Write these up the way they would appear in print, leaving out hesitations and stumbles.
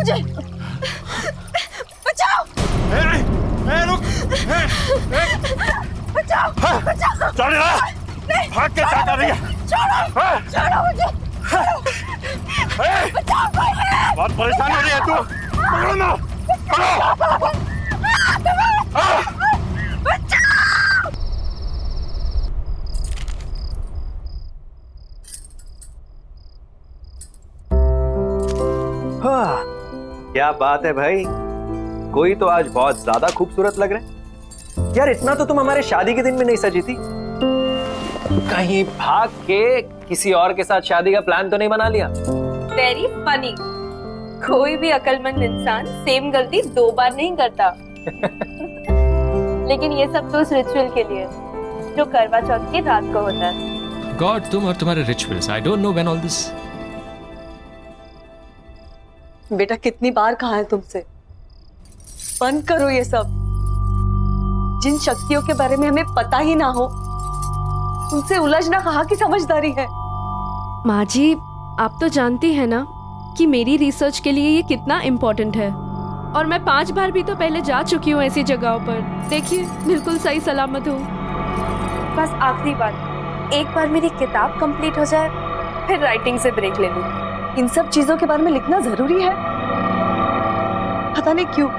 मुझे, बचाओ। रुक। बचाओ, बचाओ। चल भाग के क्या कर रही है? छोड़ो मुझे, बचाओ मुझे। बहुत परेशान हो रही है तू। पकड़ो ना, पकड़ो। क्या बात है भाई, कोई तो आज बहुत ज्यादा खूबसूरत लग रहा है यार। इतना तो तुम हमारे शादी के दिन में नहीं सजी थी। कहीं भाग के किसी और के साथ शादी का प्लान तो नहीं बना लिया? Very funny. कोई भी अक्लमंद इंसान सेम गलती 2 बार नहीं करता। लेकिन ये सब तो उस रिचुअल के लिए जो करवा चौथ की रात को होता है। गॉड, तुम और तुम्हारे rituals, I don't know when all this. बेटा कितनी बार कहा है तुमसे, बंद करो ये सब। जिन शक्तियों के बारे में हमें पता ही ना हो उनसे उलझना कहाँ की समझदारी है। माँ जी, आप तो जानती है ना कि मेरी रिसर्च के लिए ये कितना इम्पोर्टेंट है, और मैं 5 बार भी तो पहले जा चुकी हूँ ऐसी जगहों पर। देखिए, बिल्कुल सही सलामत हूँ। बस आखिरी बार, एक बार मेरी किताब कंप्लीट हो जाए, फिर राइटिंग से ब्रेक ले लूँ। इन सब चीजों के बारे में लिखना जरूरी है? पता नहीं क्यों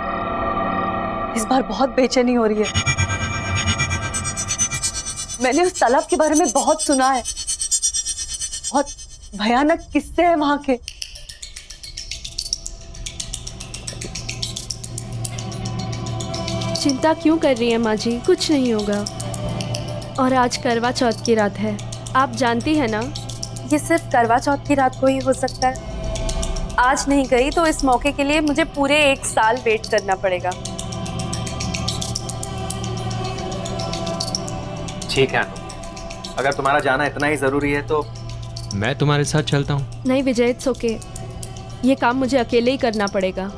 इस बार बहुत बेचैनी हो रही है। मैंने उस तालाब के बारे में बहुत सुना है, बहुत भयानक किस्से हैं वहां के। चिंता क्यों कर रही है माँ जी, कुछ नहीं होगा। और आज करवा चौथ की रात है, आप जानती है ना। ये सिर्फ करवा चौथ की रात को ही हो सकता है। आज नहीं गई तो इस मौके के लिए मुझे पूरे 1 साल वेट करना पड़ेगा। ठीक है, अगर तुम्हारा जाना इतना ही जरूरी है तो मैं तुम्हारे साथ चलता हूँ। नहीं विजय, इट्स ओके। ये काम मुझे अकेले ही करना पड़ेगा।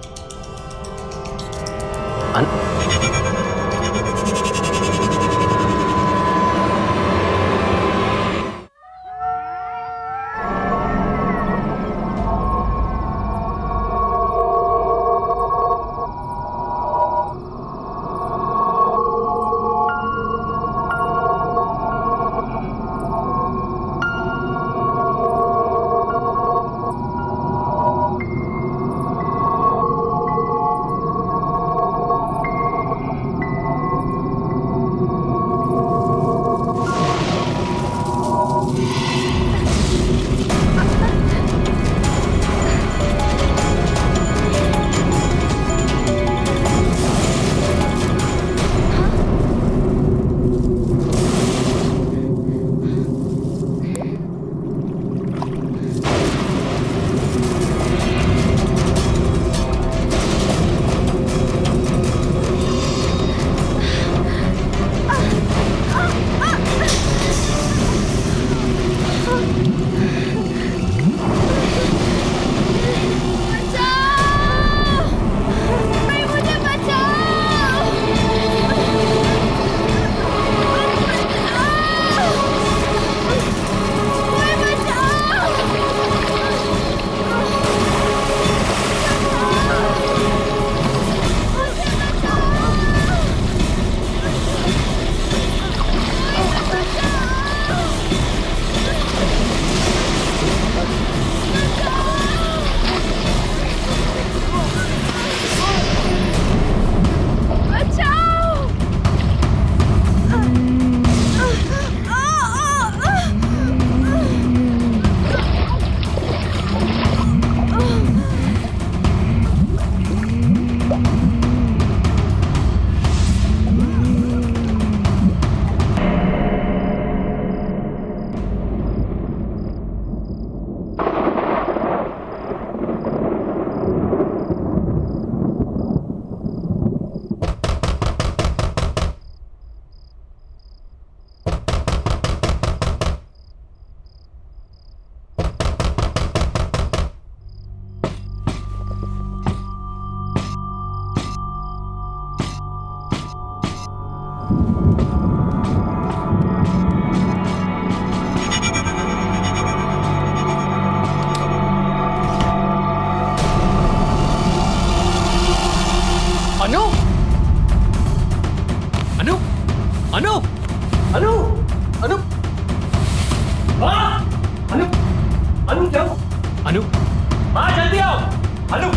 अनु,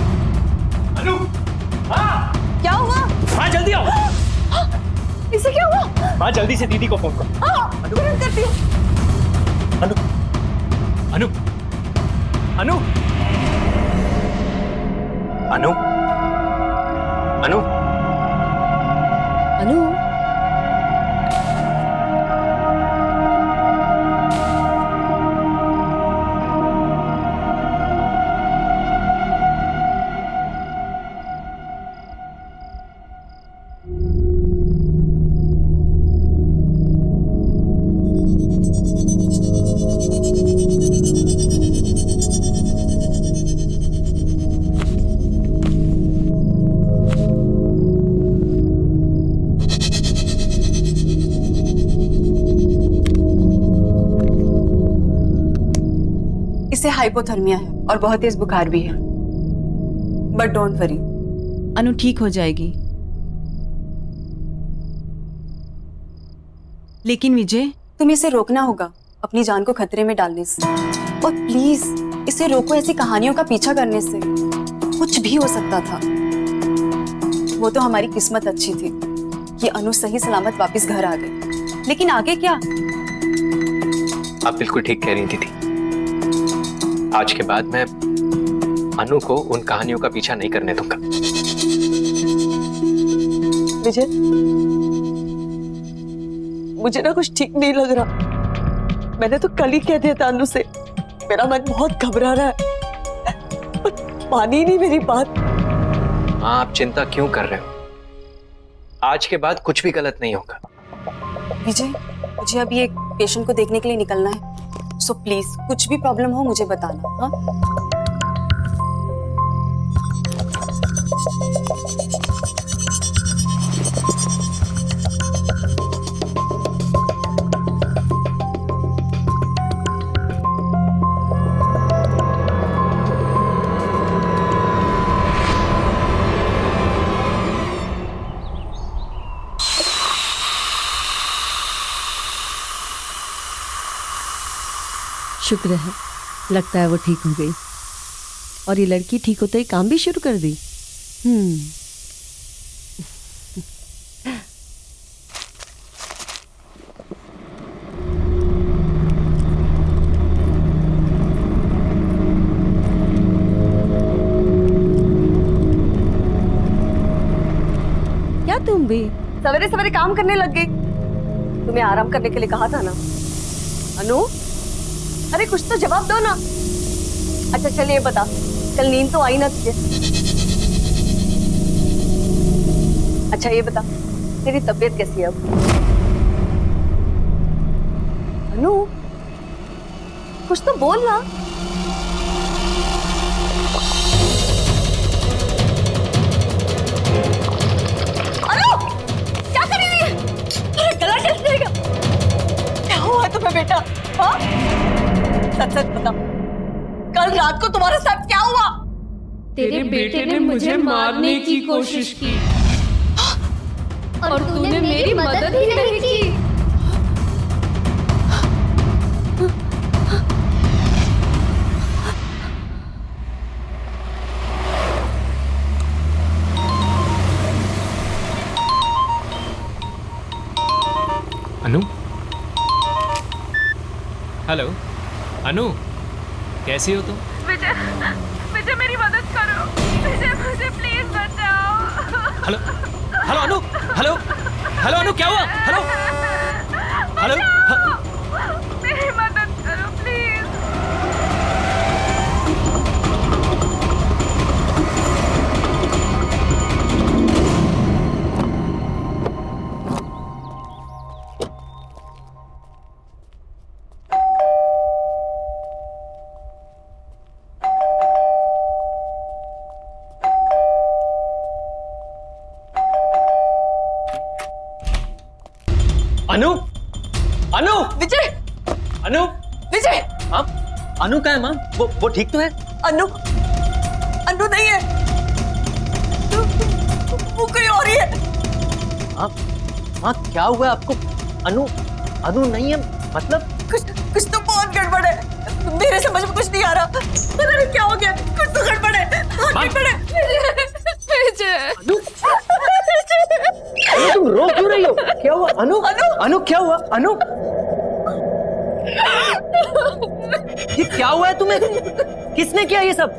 अनु, हाँ, क्या हुआ? हाँ जल्दी आओ। इसे क्या हुआ? हाँ जल्दी से दीदी को फोन करो। हाँ, तुरंत करती हूँ। अनु, अनु, अनु, अनु, अनु, अनु, इसे हाइपोथर्मिया है और बहुत तेज बुखार भी है, बट डोंट वरी, अनु ठीक हो जाएगी। लेकिन विजय, तुम्हें इसे रोकना होगा अपनी जान को खतरे में डालने से, और प्लीज इसे रोको ऐसी कहानियों का पीछा करने से। कुछ भी हो सकता था। वो तो हमारी किस्मत अच्छी थी कि अनु सही सलामत वापस घर आ गए, लेकिन आगे क्या? आप बिल्कुल ठीक कह रही थी दीदी। आज के बाद मैं अनु को उन कहानियों का पीछा नहीं करने दूंगा। विजय, मुझे ना कुछ ठीक नहीं लग रहा। मैंने तो कल ही कह दिया था अनु से, मेरा मन बहुत घबरा रहा है, पर मानी ही नहीं मेरी बात। हाँ, आप चिंता क्यों कर रहे हो? आज के बाद कुछ भी गलत नहीं होगा। विजय, मुझे अभी एक पेशेंट को देखने के लिए निकलना है, सो प्लीज कुछ भी प्रॉब्लम हो मुझे बताना। हाँ, शुक्र है, लगता है वो ठीक हो गई। और ये लड़की ठीक होते ही काम भी शुरू कर दी। क्या तुम भी सवेरे सवेरे काम करने लग गई? तुम्हें आराम करने के लिए कहा था ना। अनु, अरे कुछ तो जवाब दो ना। अच्छा चलिए बता, कल नींद तो आई ना तुझे? अच्छा ये बता, तेरी तबीयत कैसी है अब? अनु, कुछ तो बोल ना। अनु, क्या कर रही है? अरे गला कैसे जाएगा? क्या हुआ तुम्हें बेटा? हाँ? सच सच बता, कल रात को तुम्हारे साथ क्या हुआ? तेरे बेटे ने मुझे मारने की कोशिश की और तूने मेरी मदद ही नहीं की। अनु, हेलो अनु, कैसी हो तुम? विजय, विजय मेरी मदद करो। विजय मुझे प्लीज बचाओ। हेलो हेलो अनु, हेलो हेलो अनु, क्या हुआ? हेलो हेलो, मेरी मदद करो प्लीज। अनु, अनु, विजय, अनु, विजय, हाँ, अनु कहाँ है माँ? वो ठीक तो है? अनु, अनु नहीं है, वो कोई और ही है। माँ क्या हुआ है आपको? अनु, अनु नहीं है मतलब? कुछ तो बहुत गड़बड़ है, मेरे समझ में कुछ नहीं आ रहा। पता नहीं क्या हो गया, कुछ तो गड़बड़ है। माँ अनु अनु क्या हुआ अनु? ये क्या हुआ है तुम्हें? किसने किया ये सब?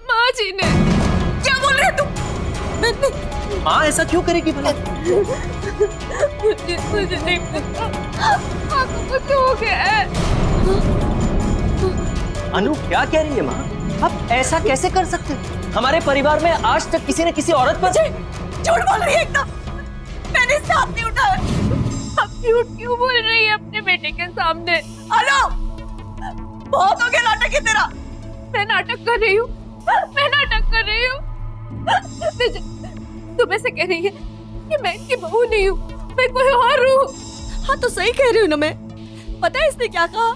माँ जी ने। क्या बोल रहे हो तुम? माँ ऐसा क्यों करेगी भला? मुझे नहीं पता, आपको कुछ हो गया है। अनु क्या कह रही है माँ? आप ऐसा कैसे कर सकते हो? हमारे परिवार में आज तक किसी न किसी औरत पर झूठ बोल रही है एकदम। मैंने इससे हाथ नहीं उठाया। आप झूठ क्यों बोल रही है अपने बेटे के सामने? अनु, बहुत हो गया नाटक है तेरा। मैं नाटक कर रही हूँ, मैं नाटक कर रही हूँ। तुम ऐसे कह रही है कि मैं इनकी बहू नहीं हूँ, मैं कोई और हूँ। हाँ तो सही कह रही हूँ ना मैं। पता है इसने क्या कहा?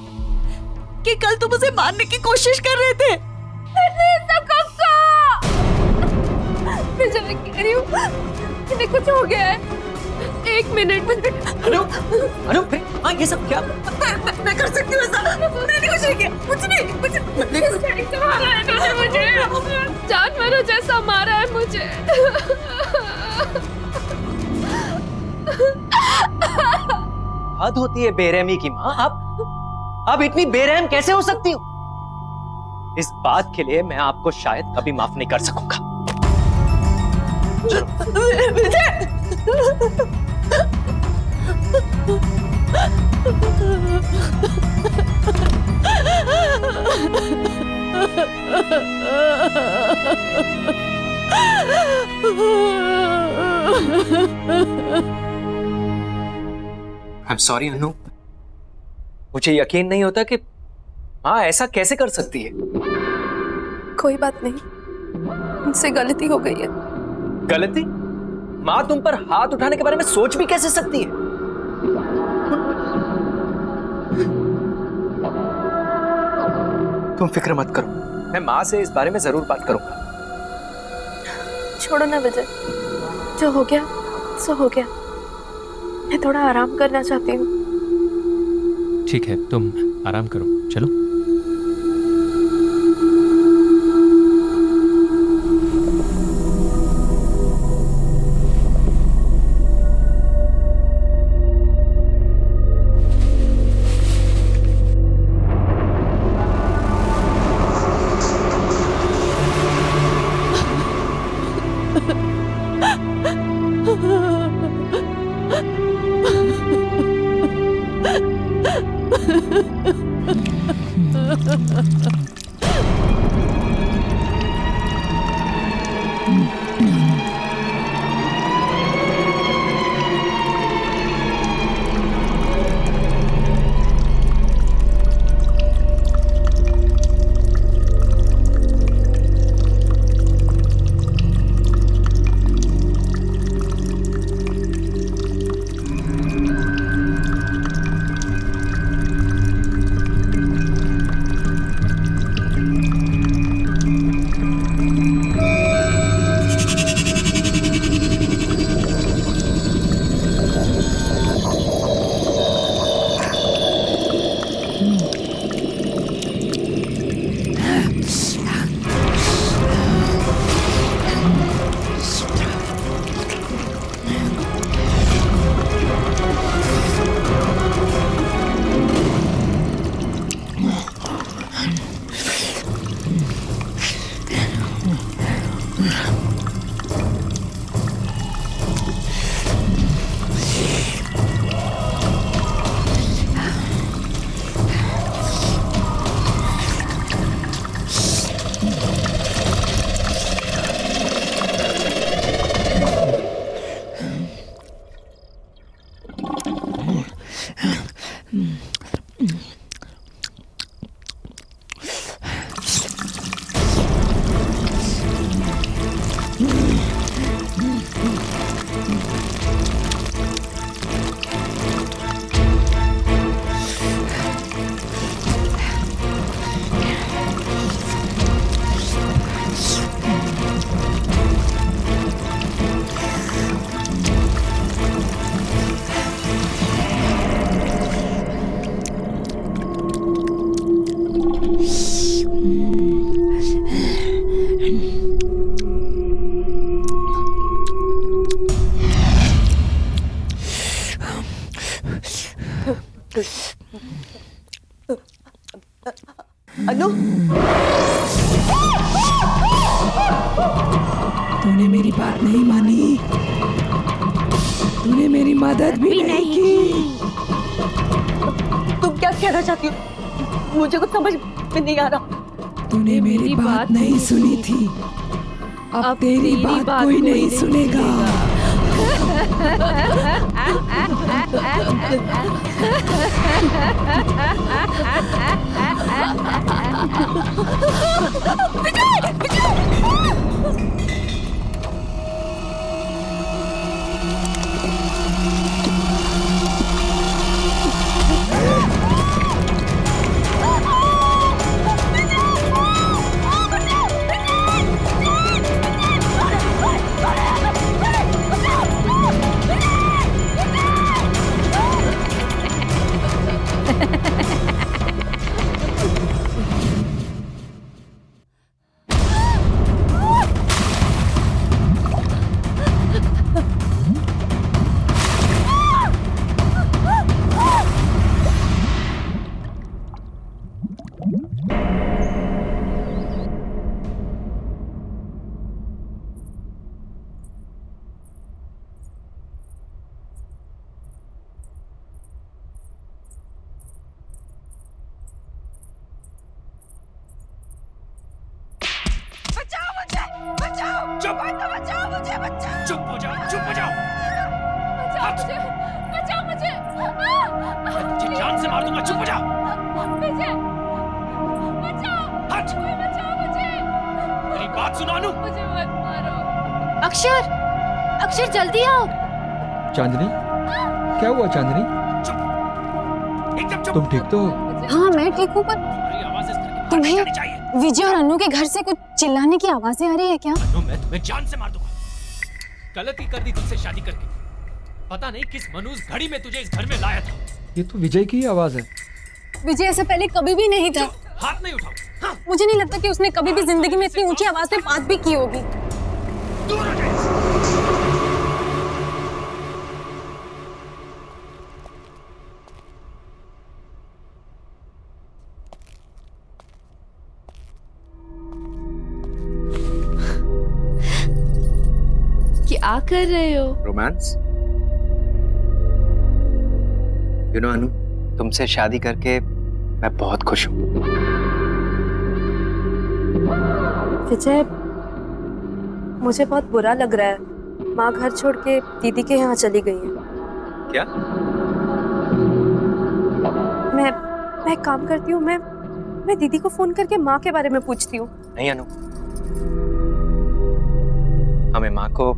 कि कल तुम उसे मारने की कोशिश कर रहे थे। मैं जब कह रही हूँ इन्हें कुछ हो गया है। एक मिनट। अनु अनु हाँ ये सब क्या? मैं कर सकती हूँ ऐसा। मैंने कुछ नहीं किया, कुछ नहीं। मारा है इन्होंने मुझे, जानवरों जैसा मारा है मुझे। हद होती है बेरहमी की माँ। आप इतनी बेरहम कैसे हो सकती हो? इस बात के लिए मैं आपको शायद कभी माफ नहीं कर सकूंगा। I'm sorry अनु। मुझे यकीन नहीं होता कि माँ ऐसा कैसे कर सकती है। कोई बात नहीं, मुझसे गलती हो गई है। गलती? माँ तुम पर हाथ उठाने के बारे में सोच भी कैसे सकती है? तुम फिक्र मत करो, मैं माँ से इस बारे में जरूर बात करूंगा। छोड़ो ना विजय, जो हो गया सो हो गया। मैं थोड़ा आराम करना चाहती हूँ। ठीक है, तुम आराम करो, चलो। मेरी बात नहीं मानी, तूने मेरी मदद भी नहीं की। तुम क्या कहना चाहती हो? मुझे कुछ समझ में नहीं आ रहा। तूने मेरी बात नहीं सुनी थी, अब तेरी बात कोई नहीं सुनेगा। चुप हो जाओ, चुप हो जाओ। बचाओ मुझे। तुझे जान से मार दूंगा, चुप हो जाओ। विजय, बचाओ। हट। कोई बचाओ मुझे। मेरी बात सुनो अनु। मुझे मत मारो। अक्षर, अक्षर जल्दी आओ। चांदनी, क्या हुआ चांदनी? चुप, एकदम चुप। तुम ठीक तो? हाँ मैं ठीक हूँ, पर तुम्हारी आवाज इस घर के बाहर तुम्हें- नहीं जानी चाहिए। विजय और अन्नू के घर से कुछ चिल्लाने की आवाजें आ रही है क्या? अनु, मैं तुम्हें जान से मार दूंगा। गलती कर दी तुझसे शादी करके। पता नहीं किस मनूस घड़ी में तुझे इस घर में लाया था। ये तो विजय की ही आवाज है। विजय ऐसा पहले कभी भी नहीं था। हाथ नहीं उठाओ। हाँ, मुझे नहीं लगता कि उसने कभी भी जिंदगी में इतनी ऊंची आवाज में बात भी की होगी। दूर हो जाए। क्या कर रहे हो? रोमांस? यू नो अनु, तुमसे शादी करके मैं बहुत खुश हूँ। विजय, मुझे बहुत बुरा लग रहा है। माँ घर छोड़ के दीदी के यहाँ चली गई है। क्या? मैं एक काम करती हूँ, मैं दीदी को फोन करके माँ के बारे में पूछती हूँ। नहीं अनु, हमें माँ को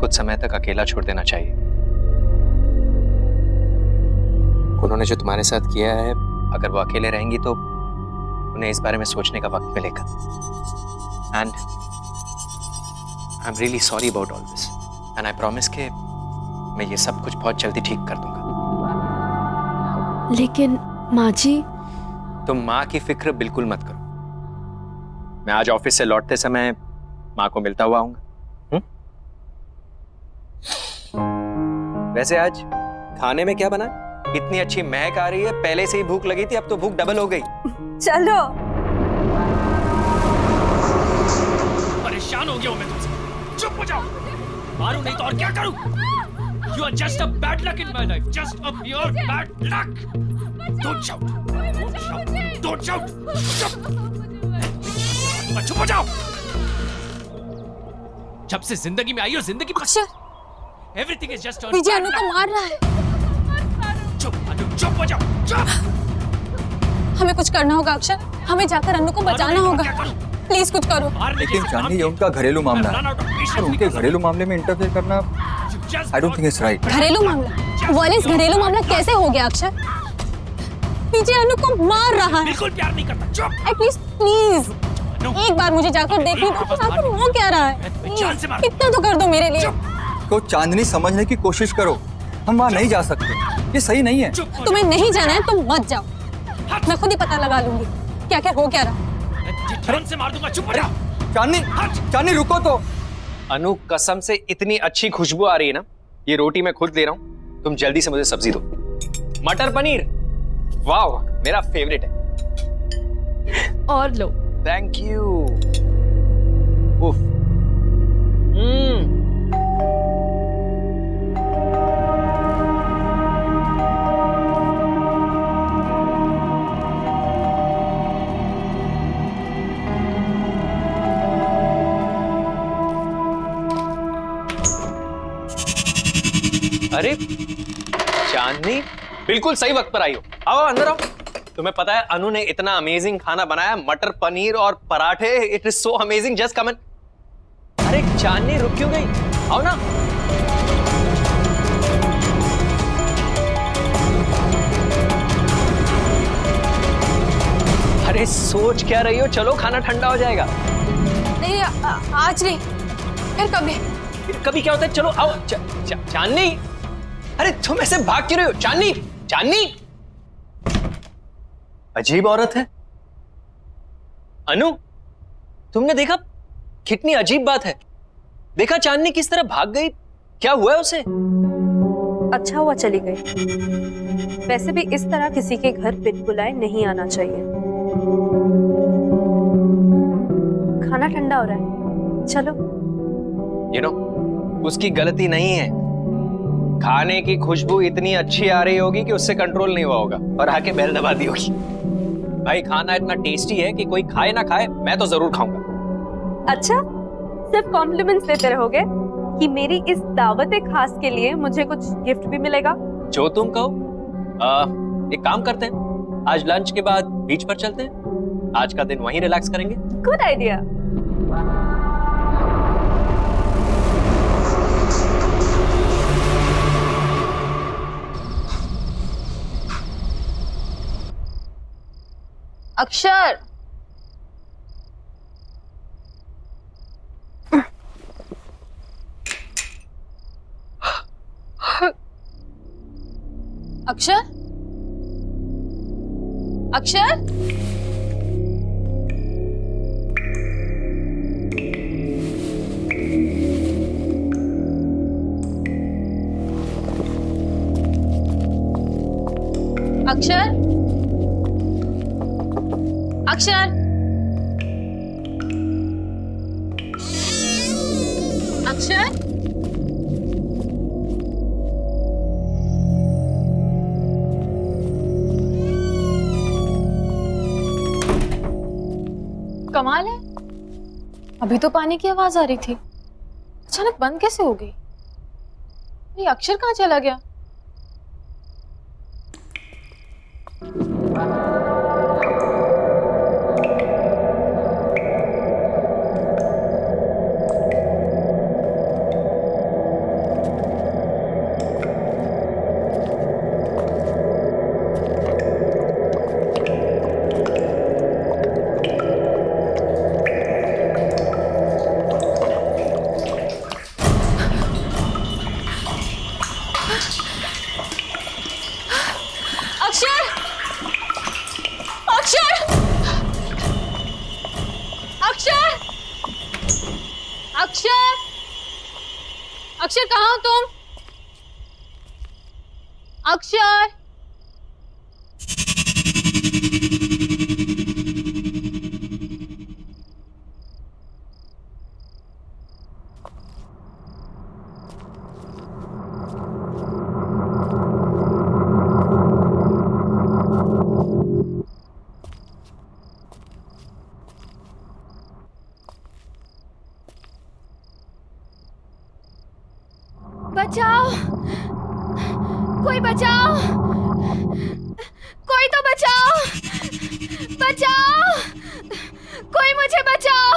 कुछ समय तक अकेला छोड़ देना चाहिए। उन्होंने जो तुम्हारे साथ किया है, अगर वो अकेले रहेंगी तो उन्हें इस बारे में सोचने का वक्त मिलेगा। And I am really sorry about all this, and I promise कि मैं ये सब कुछ बहुत जल्दी ठीक कर दूंगा। लेकिन माँ जी, तुम माँ की फिक्र बिल्कुल मत करो। मैं आज ऑफिस से लौटते समय माँ को मिलता हुआ आऊंगा। वैसे आज खाने में क्या बना? इतनी अच्छी महक आ रही है, पहले से ही भूख लगी थी, अब तो भूख डबल हो गई। चलो। परेशान हो गया हूं मैं तुमसे। चुप हो जाओ। मारू नहीं तो और क्या करूं? You are just a bad luck in my life. Just a pure bad luck. Don't shout. Don't shout. Don't shout. चुप. चुप हो जाओ। जब से जिंदगी में आई हो, जिंदगी में अक्षर, everything is just a Vijay bad अनु को luck. मार रहा है। चुप अनु, चुप हो जाओ। चुप। हमें कुछ करना होगा अक्षर, हमें जाकर अन्नू को बचाना होगा। प्लीज कुछ करो। लेकिन चांदनी, ये उनका घरेलू मामला है और उनके घरेलू मामले में इंटरफेयर करना I don't think it's right. घरेलू मामला? वॉलेस, घरेलू मामला कैसे हो गया अक्षर? विजय अनु को मार रहा है। बिल्कुल प्यार नहीं करता। चुप। एटलीस्ट प्लीज एक बार मुझे जाकर देखने दो, आखिर हो क्या रहा है। जान से मार। इतना तो कर दो मेरे लिए। को चांदनी समझने की कोशिश करो, हम वहाँ नहीं जा सकते, ये सही नहीं है। तुम्हें नहीं जाना है तुम मत जाओ, मैं खुद ही पता लगा लूंगी क्या क्या हो क्या रहा। जान से मार दूंगा। चुप हो जाओ। चांदनी, चांदनी रुको तो। अनु, कसम से इतनी अच्छी खुशबू आ रही है ना, ये रोटी मैं खुद दे रहा हूँ, तुम जल्दी से मुझे सब्जी दो। मटर पनीर, वाह, मेरा फेवरेट है। और लो। Thank you. उफ, अरे चांदनी, बिल्कुल सही वक्त पर आई हो। आओ अंदर आओ। तुम्हें पता है अनु ने इतना अमेजिंग खाना बनाया, मटर पनीर और पराठे। It is so amazing, just come in. अरे चांदनी रुक क्यों गई? आओ ना। अरे सोच क्या रही हो? चलो खाना ठंडा हो जाएगा। नहीं आज नहीं, फिर कभी। फिर कभी क्या होता है? चलो आओ। चांदनी, अरे तुम ऐसे भाग क्यों रहे हो? चांदनी, चांदनी, अजीब औरत है। अनु, तुमने देखा? कितनी अजीब बात है। देखा चांदनी किस तरह भाग गई? क्या हुआ है उसे? अच्छा हुआ चली गई। वैसे भी इस तरह किसी के घर बिन बुलाए नहीं आना चाहिए। खाना ठंडा हो रहा है, चलो। यू नो, उसकी गलती नहीं है। खाने की खुशबू इतनी अच्छी आ रही होगी कि उससे कंट्रोल नहीं हुआ होगा और आके बेल दबा दी होगी। भाई खाना इतना टेस्टी है कि कोई खाए ना खाए, मैं तो जरूर खाऊंगा। अच्छा, सिर्फ कॉम्प्लीमेंट्स देते रहोगे कि मेरी इस दावत खास के लिए मुझे कुछ गिफ्ट भी मिलेगा? जो तुम कहो। एक काम करते हैं, आज लंच के बाद बीच पर चलते हैं। आज का दिन वहीं रिलैक्स करेंगे। Good idea. अक्षर, अक्षर, अक्षर, अक्षर, अक्षर, अक्षर, कमाल है, अभी तो पानी की आवाज आ रही थी, अचानक बंद कैसे हो गई? ये अक्षर कहाँ चला गया? अक्षर, अक्षर कहाँ हो तुम? अक्षर, बचाओ, कोई बचाओ, कोई तो बचाओ, बचाओ, कोई मुझे बचाओ,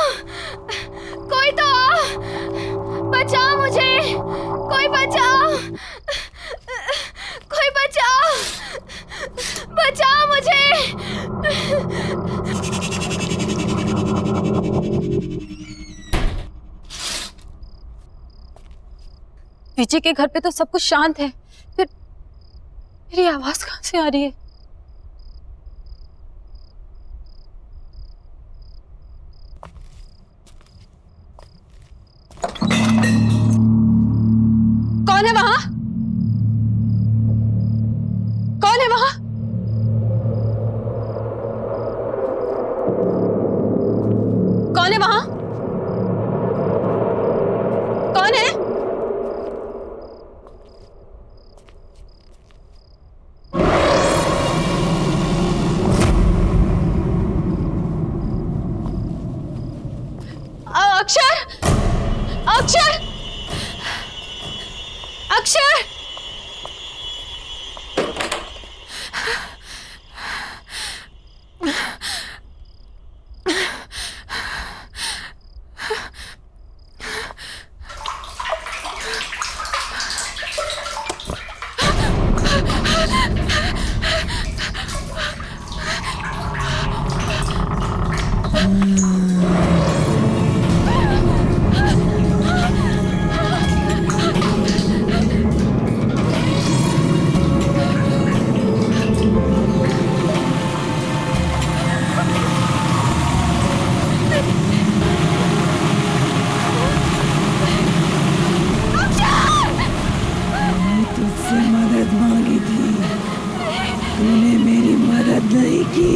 कोई तो बचाओ मुझे, कोई बचाओ, कोई बचाओ, बचाओ मुझे। विजय के घर पे तो सब कुछ शांत है, फिर मेरी आवाज कहाँ से आ रही है? कौन है वहां? कौन है वहां? कौन है वहां? अक्षर, अक्षर, अक्षर। तुझसे मदद मांगी थी, तूने मेरी मदद नहीं की।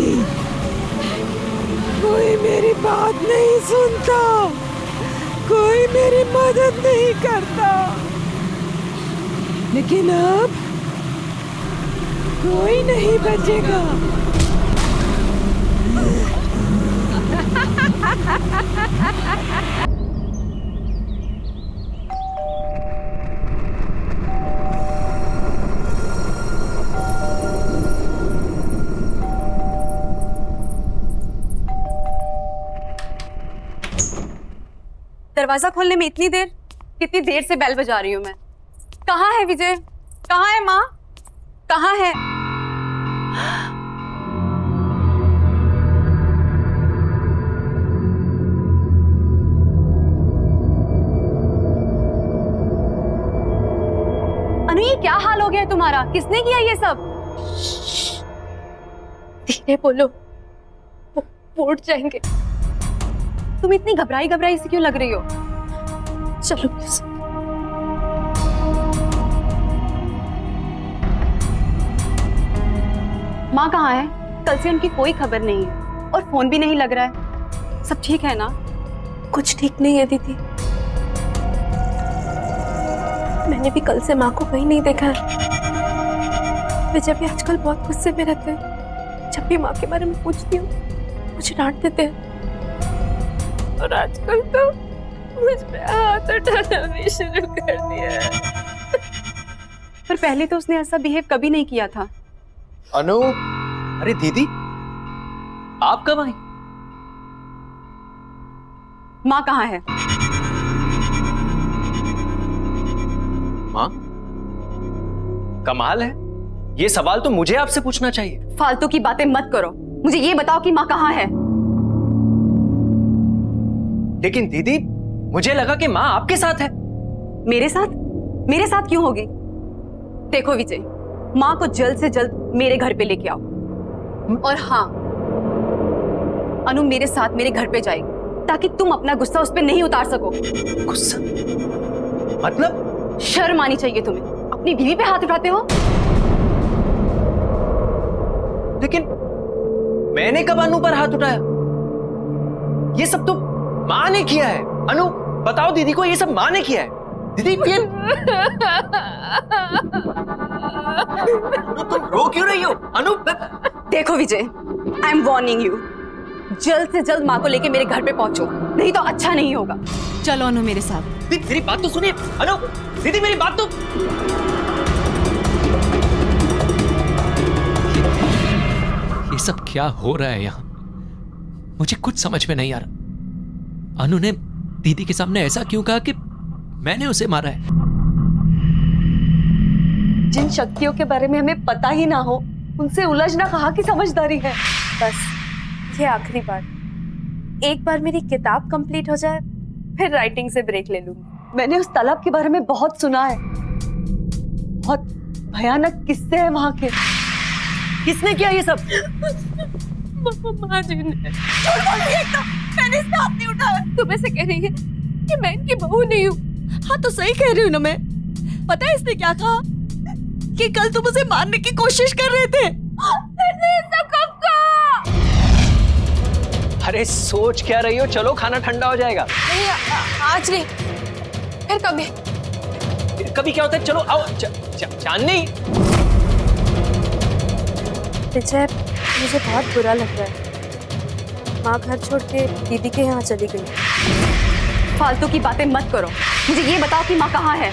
कोई मेरी बात नहीं सुनता, कोई मेरी मदद नहीं करता, लेकिन अब कोई नहीं बचेगा। दरवाजा खोलने में इतनी देर? कितनी देर से बेल बजा रही हूँ मैं। कहाँ है विजय? कहाँ है माँ? कहाँ है? अनु, ये क्या हाल हो गया है तुम्हारा? किसने किया ये सब? धीरे बोलो, वो उठ जाएंगे। तुम इतनी घबराई घबराई सी क्यों लग रही हो? चलो प्लीज। माँ कहाँ है? कल से उनकी कोई खबर नहीं है और फोन भी नहीं लग रहा है। सब ठीक है ना? कुछ ठीक नहीं है दीदी, मैंने भी कल से माँ को कहीं नहीं देखा है। विजय भी आजकल बहुत गुस्से में रहते हैं। जब भी माँ के बारे में पूछती हूँ मुझे डांट देते हैं, और आजकल तो मुझ पे हाथ उठाना भी शुरू कर दिया है। पर पहले तो उसने ऐसा बिहेव कभी नहीं किया था। अनु, अरे दीदी, आप कब आई? माँ कहाँ है? माँ? कमाल है, ये सवाल तो मुझे आपसे पूछना चाहिए। फालतू की बातें मत करो, मुझे ये बताओ कि माँ कहाँ है? लेकिन दीदी, मुझे लगा कि माँ आपके साथ है। मेरे साथ? मेरे साथ क्यों होगी? देखो विजय, माँ को जल्द से जल्द मेरे घर पे लेके आओ। और हाँ, अनु मेरे साथ मेरे घर पे जाएगी ताकि तुम अपना गुस्सा उस पे नहीं उतार सको। गुस्सा? मतलब? शर्म आनी चाहिए तुम्हें, अपनी बीवी पे हाथ उठाते हो। लेकिन मैंने कब अनु पर हाथ उठाया? ये सब तो माँ ने किया है। अनु, बताओ दीदी को, ये सब माँ ने किया है। दीदी ये अनु, तुम रो क्यों रही हो? अनु, देखो विजय, आई एम वार्निंग यू, जल्द से जल्द माँ को लेके मेरे घर पे पहुंचो, नहीं तो अच्छा नहीं होगा। चलो अनु मेरे साथ। दीदी मेरी बात तो सुनिए। अनु, दीदी मेरी बात तो। ये सब क्या हो रहा है यहाँ? मुझे कुछ समझ में नहीं आ रहा। अनु ने दीदी के सामने ऐसा क्यों कहा कि मैंने उसे मारा है? जिन शक्तियों के बारे में हमें पता ही ना हो, उनसे उलझना कहाँ की समझदारी है। बस ये आखिरी बार, एक बार मेरी किताब कंप्लीट हो जाए फिर राइटिंग से ब्रेक ले लूंगी। मैंने उस तालाब के बारे में बहुत सुना है, बहुत भयानक किस्से हैं वहां के। किसने किया ये सब? माँ जी ने। झूठ बोल रही है एकदम, मैंने इसका हाथ नहीं उठाया। तुम ऐसे कह रही है कि मैं इनकी बहू नहीं हूँ? हाँ तो सही कह रही हूँ ना मैं। पता है इसने क्या कहा? कि कल तुम उसे मारने की कोशिश कर रहे थे। अरे सोच क्या रही हो? चलो खाना ठंडा हो जाएगा। नहीं, आज नहीं, फिर कभी। फिर कभी क्या होता है? चलो आओ। चांदनी, विजय, मुझे बहुत बुरा लग रहा है। माँ घर छोड़ के दीदी के यहाँ चली गई। फालतू की बातें मत करो। मुझे ये बताओ कि माँ कहाँ है?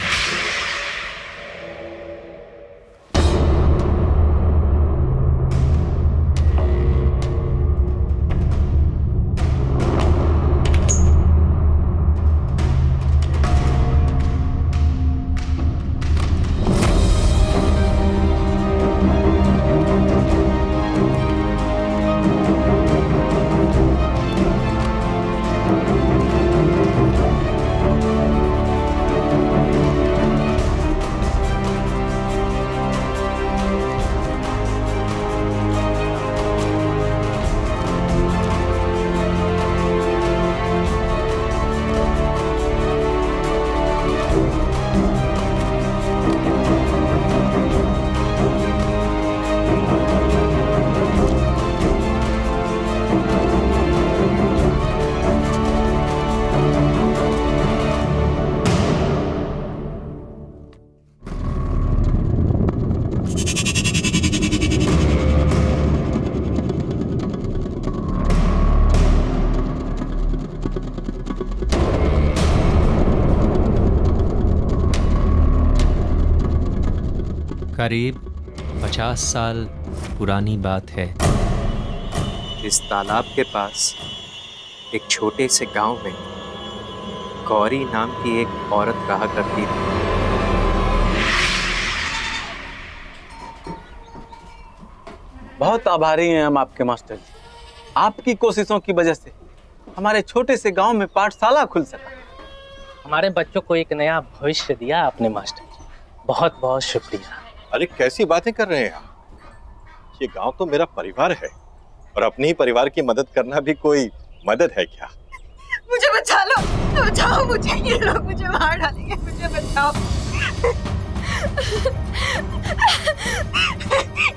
करीब 50 साल पुरानी बात है। इस तालाब के पास एक छोटे से गांव में गौरी नाम की एक औरत रहा करती थी। बहुत आभारी हैं हम आपके मास्टर जी। आपकी कोशिशों की वजह से हमारे छोटे से गांव में पाठशाला खुल सका। हमारे बच्चों को एक नया भविष्य दिया आपने मास्टर जी, बहुत बहुत शुक्रिया। अरे कैसी बातें कर रहे हैं आप? ये गांव तो मेरा परिवार है और अपने ही परिवार की मदद करना भी कोई मदद है क्या? मुझे बचा लो, बचाओ मुझे, ये लोग मुझे मार डालेंगे, मुझे बचाओ।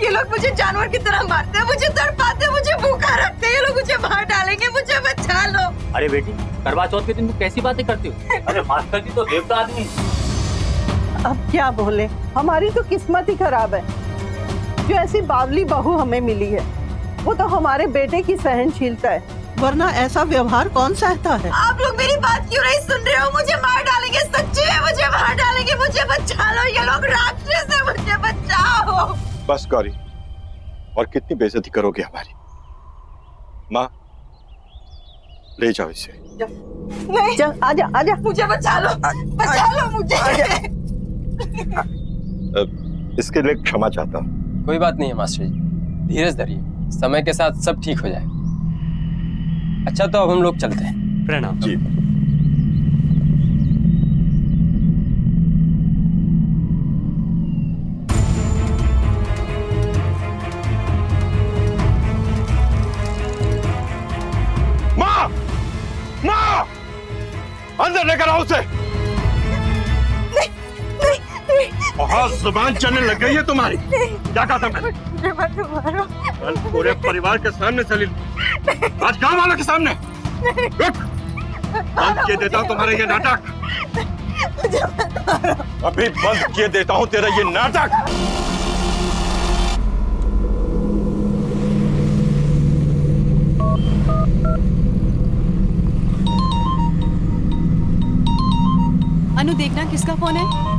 ये लोग मुझे जानवर की तरह मारते हैं, मुझे तड़पाते हैं, मुझे भूखा रखते हैं, ये लोग मुझे मार डालेंगे, मुझे बचा लो। अरे बेटी, करवा चौथ के दिन तुम कैसी बातें करती हो? अरे मास्टर जी तो देवता आदमी। अब क्या बोले, हमारी तो किस्मत ही खराब है जो ऐसी बावली बहू हमें मिली है। वो तो हमारे बेटे की सहनशीलता है, वरना ऐसा व्यवहार कौन सहता है। आप लोग मेरी बात क्यों नहीं सुन रहे हो? मुझे मार डालेंगे, सच्ची में मुझे मार डालेंगे, मुझे बचा लो, ये लोग राक्षस है, मुझे बचाओ। बस गौरी, और कितनी बेइज्जती करोगे हमारी? माँ, ले जाओ इसे। नहीं, चल आजा आजा, मुझे बचा लो मुझे। इसके लिए क्षमा चाहता हूँ। कोई बात नहीं है मास्टर जी, धीरज धरिए, समय के साथ सब ठीक हो जाए। अच्छा तो अब हम लोग चलते हैं। प्रणाम जी। माँ, माँ, अंदर लेकर आओ उसे। बहुत जुबान चलने लग गई है तुम्हारी। क्या कहा था मैंने? कल पूरे परिवार के सामने चली, आज गांव वालों के सामने। रुक, बंद किए देता हूँ तुम्हारा ये नाटक। अभी बंद किए देता हूँ तेरा ये नाटक। अनु, देखना किसका फोन है।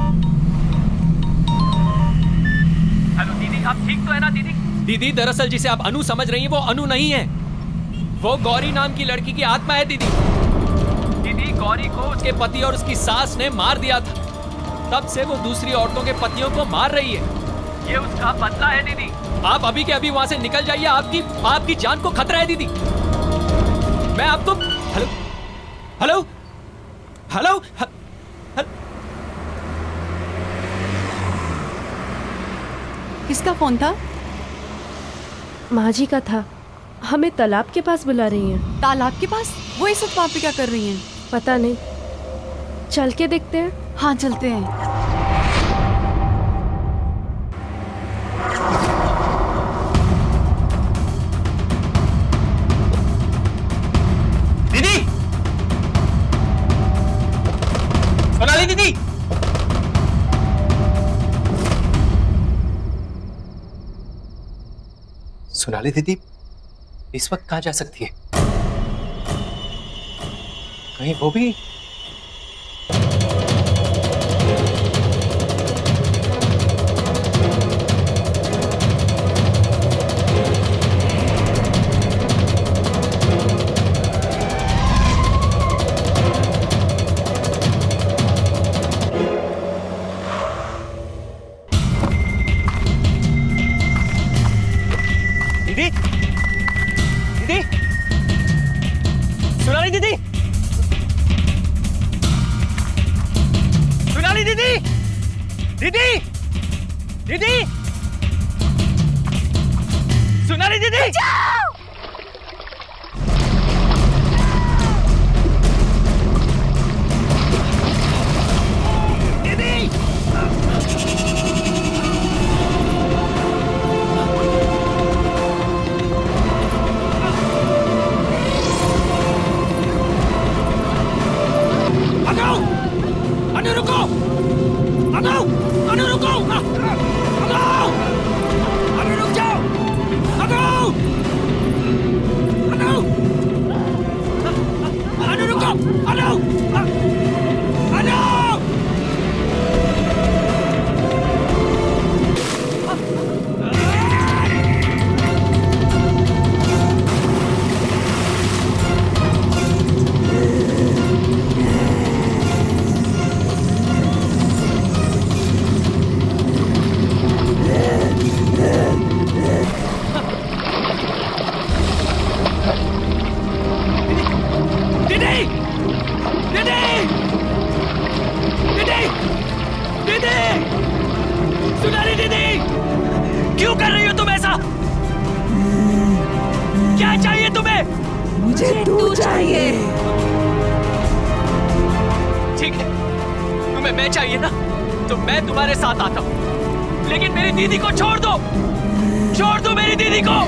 हेलो दीदी, आप ठीक तो है ना दीदी? दीदी, दरअसल जिसे आप अनु समझ रही हैं वो अनु नहीं है, वो गौरी नाम की लड़की की आत्मा है दीदी। दीदी, गौरी को उसके पति और उसकी सास ने मार दिया था, तब से वो दूसरी औरतों के पतियों को मार रही है। ये उसका बदला है दीदी। आप अभी के अभी वहां से निकल जाइए, आपकी जान को खतरा है दीदी। मैं आपको हेलो हेलो हेलो किसका फोन था? माँ जी का था। हमें तालाब के पास बुला रही हैं। तालाब के पास? वो इस वक्त वहाँ पे क्या कर रही हैं? पता नहीं, चल के देखते हैं। हाँ चलते हैं। दीदी, सोनाली दीदी। सोनाली दीदी इस वक्त कहाँ जा सकती है? कहीं वो भी सोनाली दीदी, दीदी, दीदी, सोनाली दीदी, अनु रुको, अनु, अनु रुको, अनु रुक जाओ, अनु, अनु रुको, अनु, अनु। क्यों कर रही हो तुम ऐसा? क्या चाहिए तुम्हें? मुझे तू चाहिए। ठीक है, तुम्हें मैं चाहिए ना, तो मैं तुम्हारे साथ आता हूँ, लेकिन मेरी दीदी को छोड़ दो, छोड़ दो मेरी दीदी को।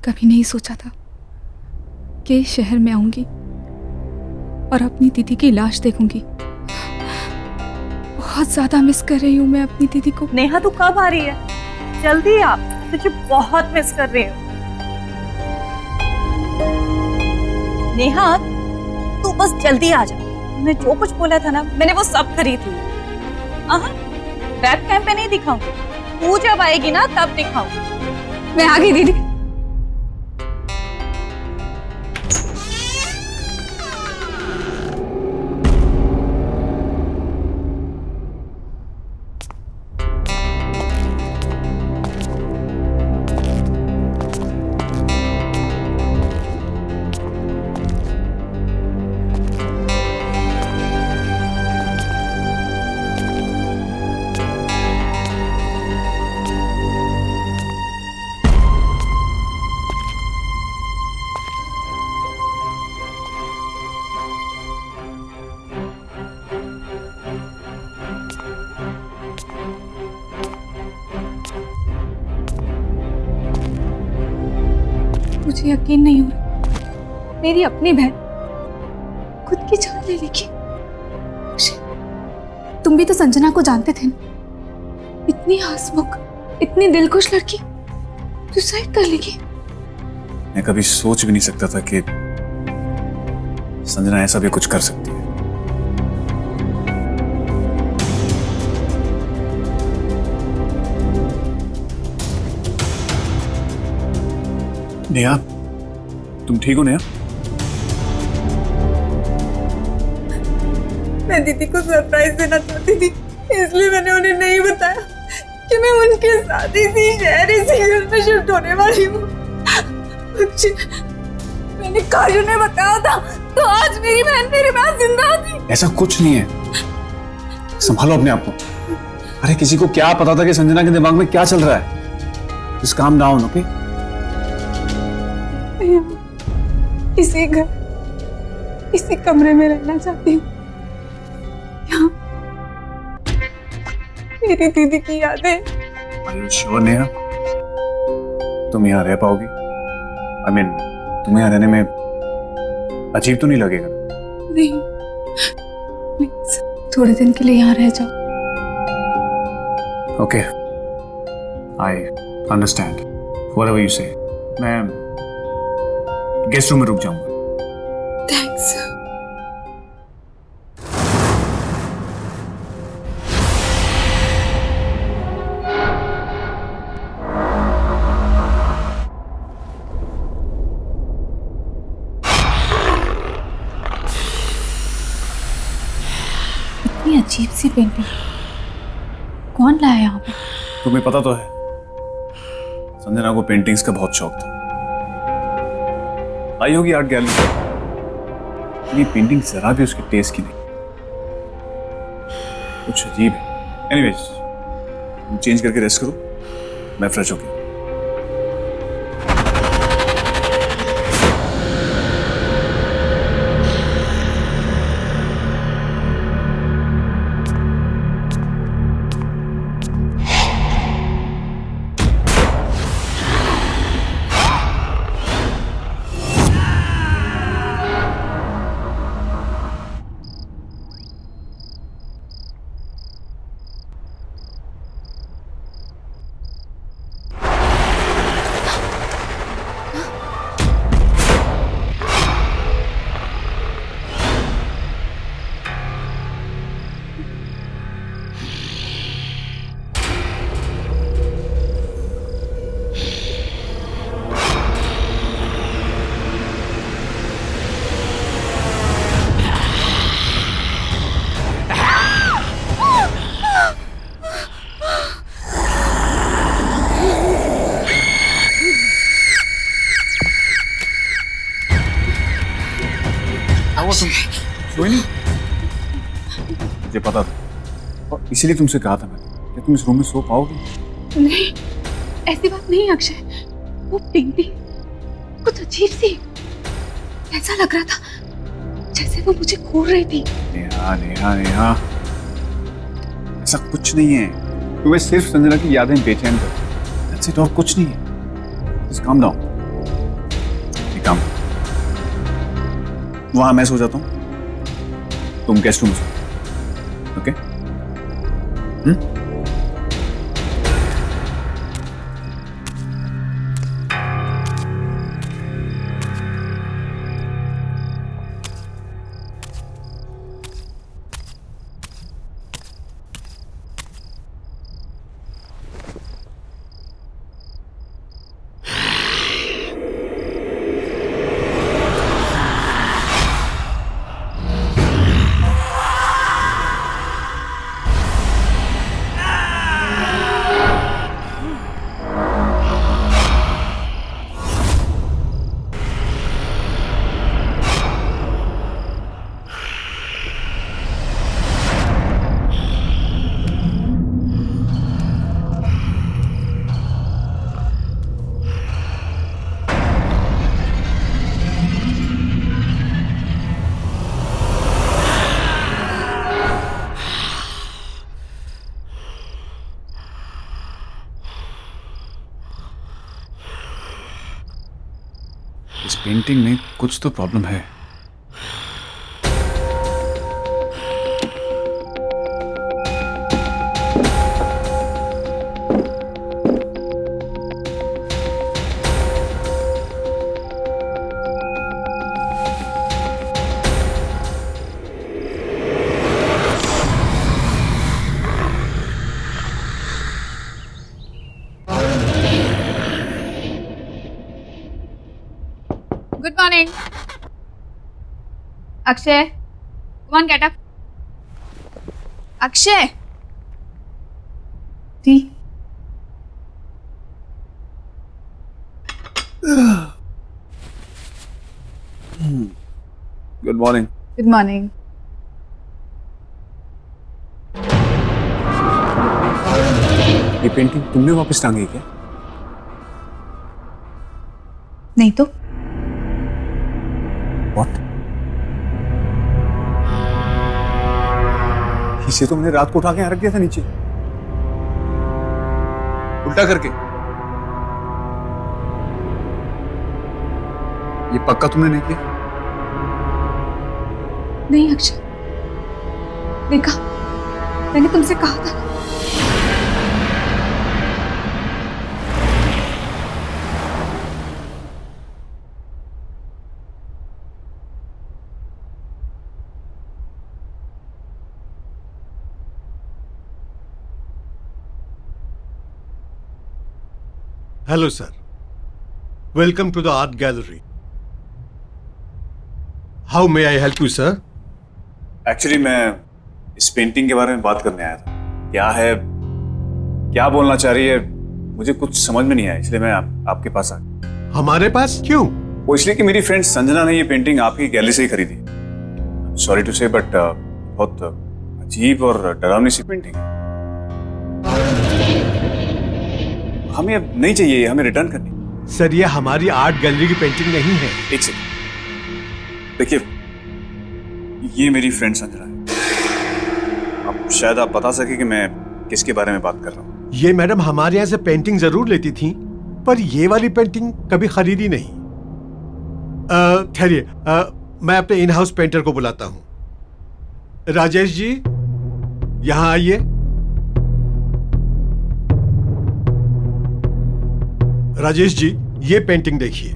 कभी नहीं सोचा था कि इस शहर में आऊंगी और अपनी दीदी की लाश देखूंगी। बहुत ज्यादा मिस कर रही हूँ मैं अपनी दीदी को। नेहा तू कब आ रही है? जल्दी आ, तुझे बहुत मिस कर रही हूँ। नेहा तू बस जल्दी आ जा। मैं जो कुछ बोला था ना, मैंने वो सब करी थी। वेब कैम पे नहीं दिखाऊंगी, तू जब आएगी ना तब दिखाऊंगी। मैं आ गई दीदी। मुझे यकीन नहीं हो रहा, मेरी अपनी बहन खुद की जान ले लेगी। तुम भी तो संजना को जानते थे ना, इतनी हंसमुख, इतनी दिलखुश लड़की सुसाइड कर लेगी। मैं कभी सोच भी नहीं सकता था कि संजना ऐसा भी कुछ कर सकती है। नेहा, तुम ठीक हो नेहा? मैं दीदी को सरप्राइज देना चाहती थी, इसलिए मैंने उन्हें नहीं बताया कि मैं उनके साथ इसी शहर, इसी घर में शिफ्ट होने वाली हूँ। मैंने काश उन्हें बताया था तो आज मेरी बहन मेरे पास जिंदा थी। ऐसा कुछ नहीं है, संभालो अपने आप को। अरे किसी को क्या पता था कि संजना के दिमाग में क्या चल रहा है? Just calm down, okay? इसी घर, इसी कमरे में रहना चाहती हूँ। यहाँ मेरी दीदी की यादें। Are you sure Neha? तुम यहाँ रह पाओगी? I mean, तुम्हें यहाँ रहने में अजीब तो नहीं लगेगा? नहीं, प्लीज थोड़े दिन के लिए यहाँ रह जाओ। Okay, I understand. Whatever you say. मैं गेस्ट रूम में रुक जाऊंगा। थैंक्स। इतनी अजीब सी पेंटिंग कौन लाया यहाँ पे? तुम्हें पता तो है, संजना को पेंटिंग्स का बहुत शौक था। आई होगी आर्ट गैलरी। ये पेंटिंग जरा भी उसके टेस्ट की नहीं, कुछ अजीब है। एनीवेज, चेंज करके रेस्ट करो, मैं फ्रेश होके। सोई नहीं? मुझे पता था और इसीलिए तुमसे कहा था मैंने कि तुम इस रूम में सो पाओगी। नहीं, ऐसी बात नहीं अक्षय। वो पेंटिंग कुछ अजीब सी, ऐसा लग रहा था जैसे वो मुझे घूर रही थी। नेहा नेहा नेहा, ऐसा कुछ नहीं है। तुम्हें सिर्फ संजना की यादें बेचैन कर, that's it, और कुछ नहीं है। Just calm down। एक काम, वहां मैं सो जाता हूँ, तुम गेस्ट रूम में सो, ओके? इस पेंटिंग में कुछ तो प्रॉब्लम है। Good morning. Akshay, come on, get up. Akshay. Tea. Good morning. Good morning. ये पेंटिंग तुमने वापस टांगी क्या? नहीं तो What? इसे तो मैंने रात को उठा के यहाँ रख दिया था नीचे, उल्टा करके। ये पक्का तुमने नहीं किया? नहीं अक्षय, देखा, मैंने तुमसे कहा था। Hello, sir. Welcome to the art gallery. How may I help you, sir? Actually मैं इस पेंटिंग के बारे में बात करने आया था। क्या है, क्या बोलना चाह रही है, मुझे कुछ समझ में नहीं आया, इसलिए मैं आपके पास आ गया। हमारे पास क्यों? वो इसलिए कि मेरी फ्रेंड संजना ने ये पेंटिंग आपकी गैलरी से ही खरीदी। सॉरी टू से, बट बहुत अजीब और डरावनी सी पेंटिंग है। हमें अब नहीं चाहिए, हमें रिटर्न करनी। सर, ये हमारी आर्ट गैलरी की पेंटिंग नहीं है। एक सेकंड, देखिए, ये मेरी फ्रेंड संजना है। अब शायद आप बता सके कि मैं किसके बारे में बात कर रहा हूँ। ये मैडम हमारे यहाँ से पेंटिंग जरूर लेती थी, पर ये वाली पेंटिंग कभी खरीदी नहीं। ठहरिए, मैं अपने इन हाउस पेंटर को बुलाता हूँ। राजेश जी, यहाँ आइए। राजेश जी, ये पेंटिंग देखिए।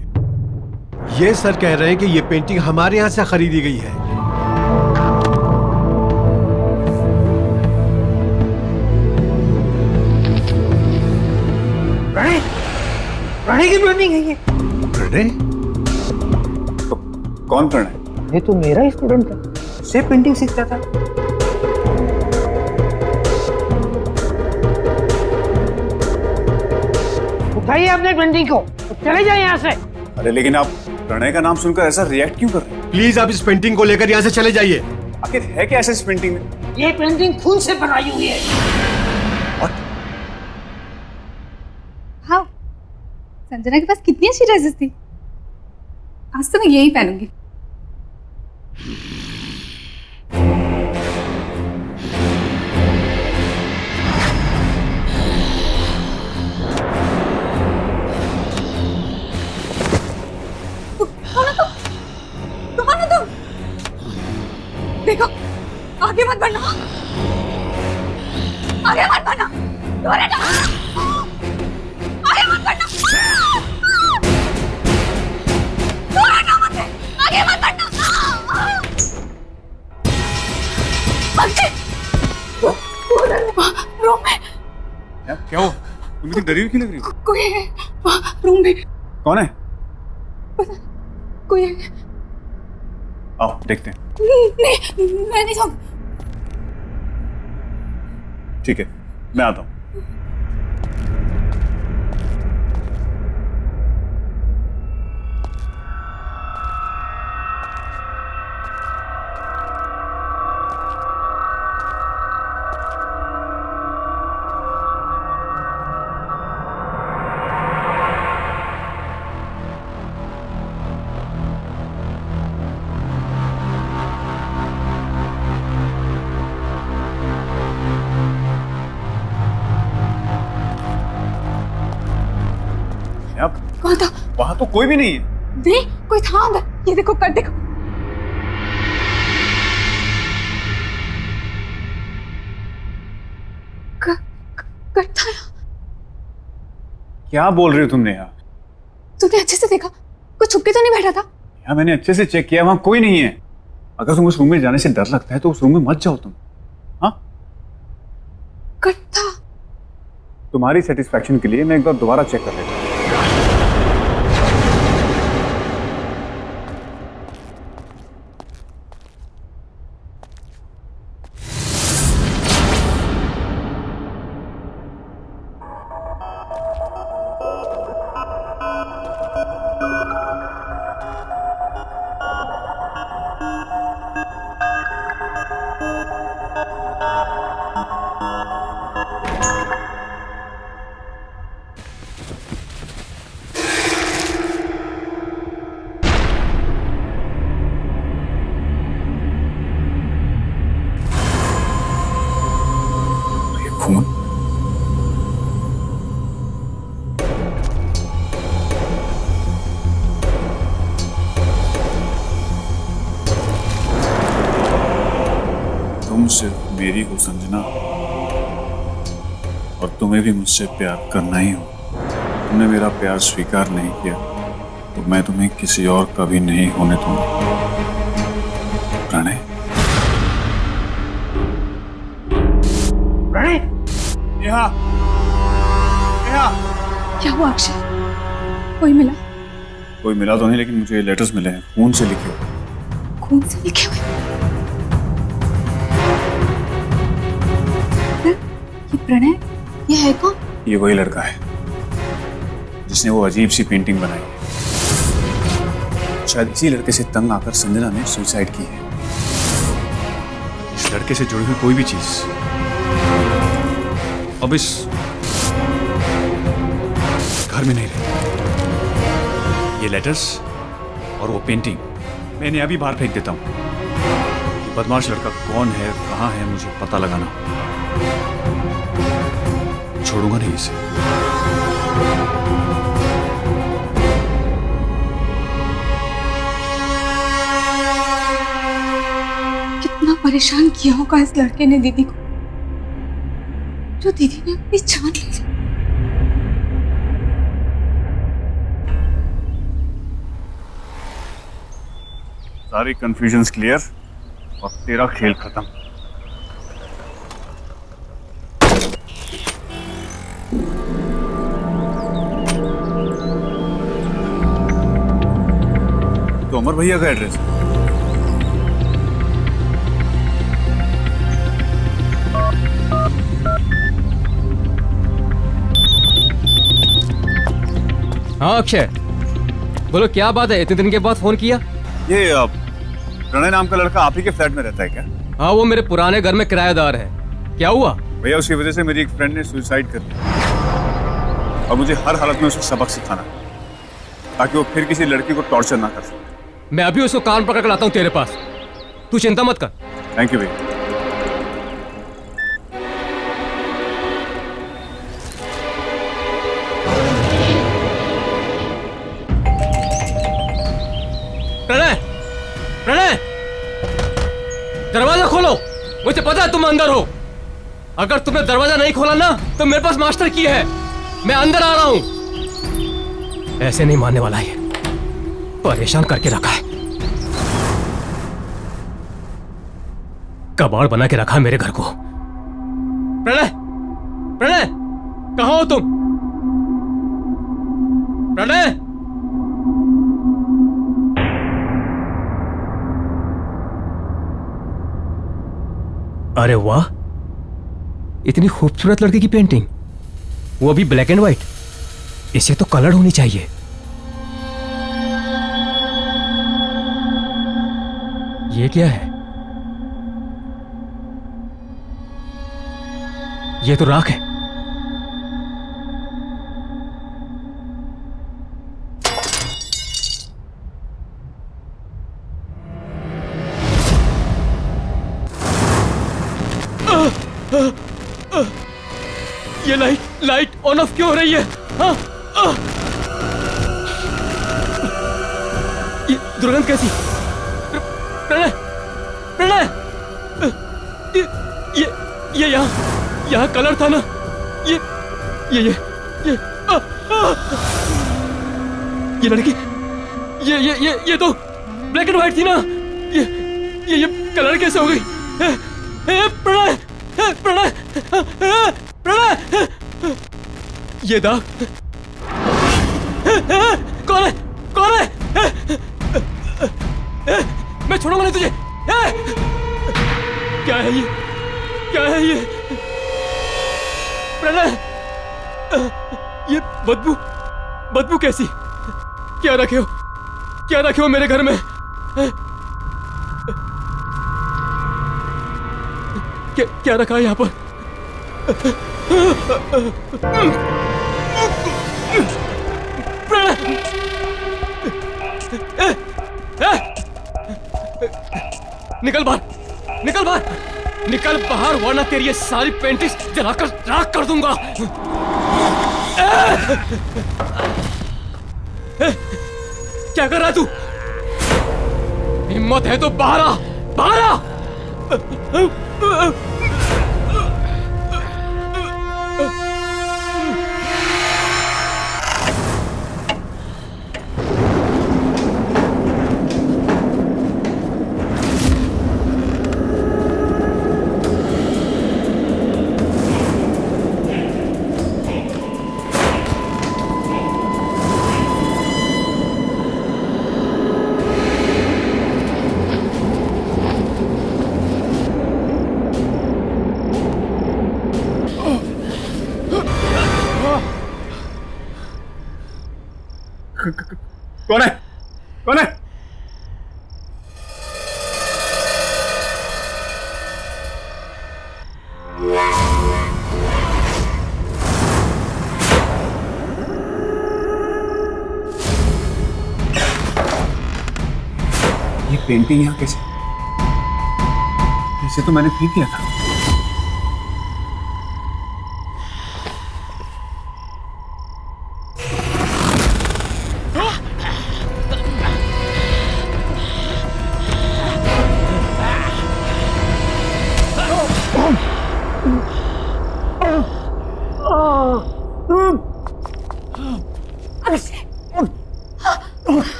ये सर कह रहे हैं कि ये पेंटिंग हमारे यहाँ से खरीदी गई है। प्रणय की पेंटिंग है ये। प्रणय? कौन प्रणय? ये तो मेरा ही स्टूडेंट था, से पेंटिंग सीखता था। उठाइए अपने पेंटिंग को, चले जाए यहाँ से। अरे लेकिन आप प्रणय का नाम सुनकर ऐसा रिएक्ट क्यों कर रहे हैं? प्लीज आप इस पेंटिंग को लेकर यहाँ से चले जाइए। आखिर है क्या ऐसा इस पेंटिंग में? ये पेंटिंग खून से बनाई हुई है। हाँ, संजना के पास कितनी अच्छी ड्रेसेस थी। आज तो मैं यही पहनूंगी। देखो, आगे मत बढ़ना। आगे मत बढ़ना, दूर हटो, आगे मत बढ़ना, दूर हटो मुझसे, आगे मत बढ़ना। अक्षय, रूम में क्या हो? तुम इतनी डरी हुई क्यों लग रही हो? कोई है वहाँ रूम में, कौन है? कोई है। आओ देखते हैं। नहीं, मैं नहीं जाऊँ। ठीक है, मैं आता हूँ। कौन था? वहां तो कोई भी नहीं है। नहीं, कोई था अंदर। ये देखो, कट देखो। कट था यहाँ। क्या बोल रहे हो तुमने यार? तुमने अच्छे से देखा? कुछ छुप के तो नहीं बैठा था? यार मैंने अच्छे से चेक किया, वहां कोई नहीं है। अगर तुम उस रूम में जाने से डर लगता है तो उस रूम में मत जाओ तुम। हाँ, कट था। तुम्हारी सेटिस्फैक्शन के लिए मैं एक बार दोबारा चेक कर लेता हूँ। खून? तुम सिर्फ मेरी हो संजना, और तुम्हें भी मुझसे प्यार करना ही हो। तुमने मेरा प्यार स्वीकार नहीं किया तो मैं तुम्हें किसी और का भी नहीं होने दूंगा। प्रणय, यहाँ क्या हुआ अक्षय? कोई मिला? कोई मिला तो नहीं, लेकिन मुझे ये लेटर्स मिले हैं, खून से लिखे हुए। खून से लिखे हुए? ये प्रणय, ये है कौन? ये वही लड़का है जिसने वो अजीब सी पेंटिंग बनाई है। शायद इसी लड़के से तंग आकर संजना ने सुसाइड की है। इस लड़के से जुड़ी हुई कोई भी चीज अब इस घर में नहीं रही। ये लेटर्स और वो पेंटिंग मैं इन्हें अभी बाहर फेंक देता हूँ। ये बदमाश लड़का कौन है, कहाँ है, मुझे पता लगाना। छोड़ूंगा नहीं इसे। कितना परेशान किया होगा इस लड़के ने दीदी को, जो दीदी ने अपनी जान ले ली। सारी कंफ्यूजन्स क्लियर और तेरा खेल खत्म। तो अमर भैया का एड्रेस है। हाँ अक्षय, बोलो क्या बात है, इतने दिन के बाद फोन किया? ये प्रणय नाम का लड़का आप ही के फ्लैट में रहता है क्या? हाँ, वो मेरे पुराने घर में किराएदार है। क्या हुआ? भैया उसकी वजह से मेरी एक फ्रेंड ने सुसाइड कर लिया और मुझे हर हालत में उसे सबक सिखाना ताकि वो फिर किसी लड़की को टॉर्चर ना कर सके। मैं अभी उसको कान पकड़ कर लाता हूँ तेरे पास, तू चिंता मत कर। थैंक यू भैया। प्रणय, प्रणय, दरवाजा खोलो, मुझे पता है तुम अंदर हो। अगर तुमने दरवाजा नहीं खोला ना तो मेरे पास मास्टर की है, मैं अंदर आ रहा हूं। ऐसे नहीं मानने वाला ये, परेशान करके रखा है, कबाड़ बना के रखा है मेरे घर को। प्रणय, प्रणय, कहां हो तुम? प्रणय, अरे वाह, इतनी खूबसूरत लड़की की पेंटिंग, वो भी ब्लैक एंड व्हाइट। इसे तो कलर होनी चाहिए। ये क्या है? ये तो राख है। ये लाइट ऑन ऑफ क्यों हो रही है? ये दुर्गंध कैसी? प्रणय, प्रणय, ये यहाँ कलर था ना? ये लड़की, ये तो ब्लैक एंड व्हाइट थी ना? ये कलर कैसे हो गई? प्रणय, प्रणय, प्रणय, ये दाग कौन है? कौन है? मैं छोड़ूंगा नहीं तुझे। क्या है ये? क्या है ये? प्रणय, ये बदबू कैसी? क्या रखे हो? क्या रखे हो मेरे घर में? क्या रखा है यहाँ पर? निकल बाहर, निकल बाहर, निकल बाहर, वरना तेरी ये सारी पेंटिंग्स जलाकर राख कर दूंगा। क्या कर रहा है तू? हिम्मत है तो बाहर आ, बाहर आ। कौन है? कौन है? ये पेंटिंग यहाँ कैसे? इसे तो मैंने फेंक दिया था।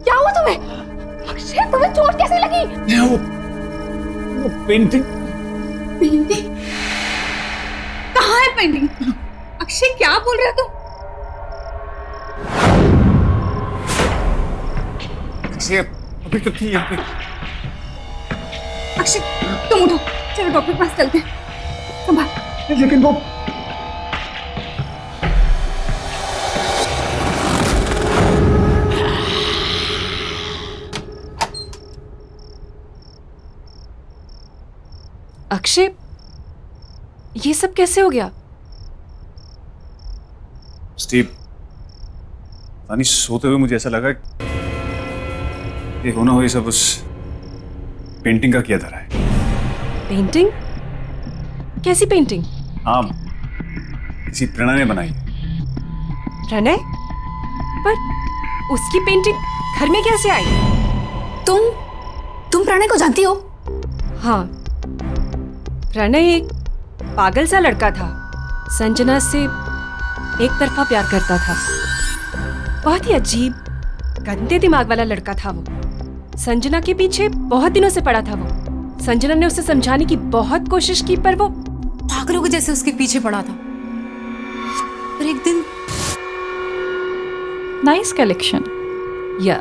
क्या हुआ तुम्हें? अक्षय, तुम्हें चोट कैसे लगी? वो पेंटिंग। पेंटिंग? कहाँ है पेंटिंग? अक्षय, क्या बोल रहे हो तुम? अक्षय अभी तो थी यहाँ पे। अक्षय, तुम उठो, चलो डॉक्टर के पास चलते हैं। संभाल। लेकिन वो अक्षय, ये सब कैसे हो गया? स्टीव, पानी सोते हुए मुझे ऐसा लगा ये होना हो ये सब उस पेंटिंग का किया धरा है। पेंटिंग? कैसी पेंटिंग? हाँ, किसी प्रणय ने बनाई है। प्रणय? पर उसकी पेंटिंग घर में कैसे आई? तुम प्रणय को जानती हो? हाँ, प्रणय एक पागल सा लड़का था, संजना से एक तरफा प्यार करता था। बहुत ही अजीब गंदे दिमाग वाला लड़का था वो। संजना के पीछे बहुत दिनों से पड़ा था वो। संजना ने उसे समझाने की बहुत कोशिश की पर वो पागलों के जैसे उसके पीछे पड़ा था। पर एक दिन नाइस कलेक्शन। या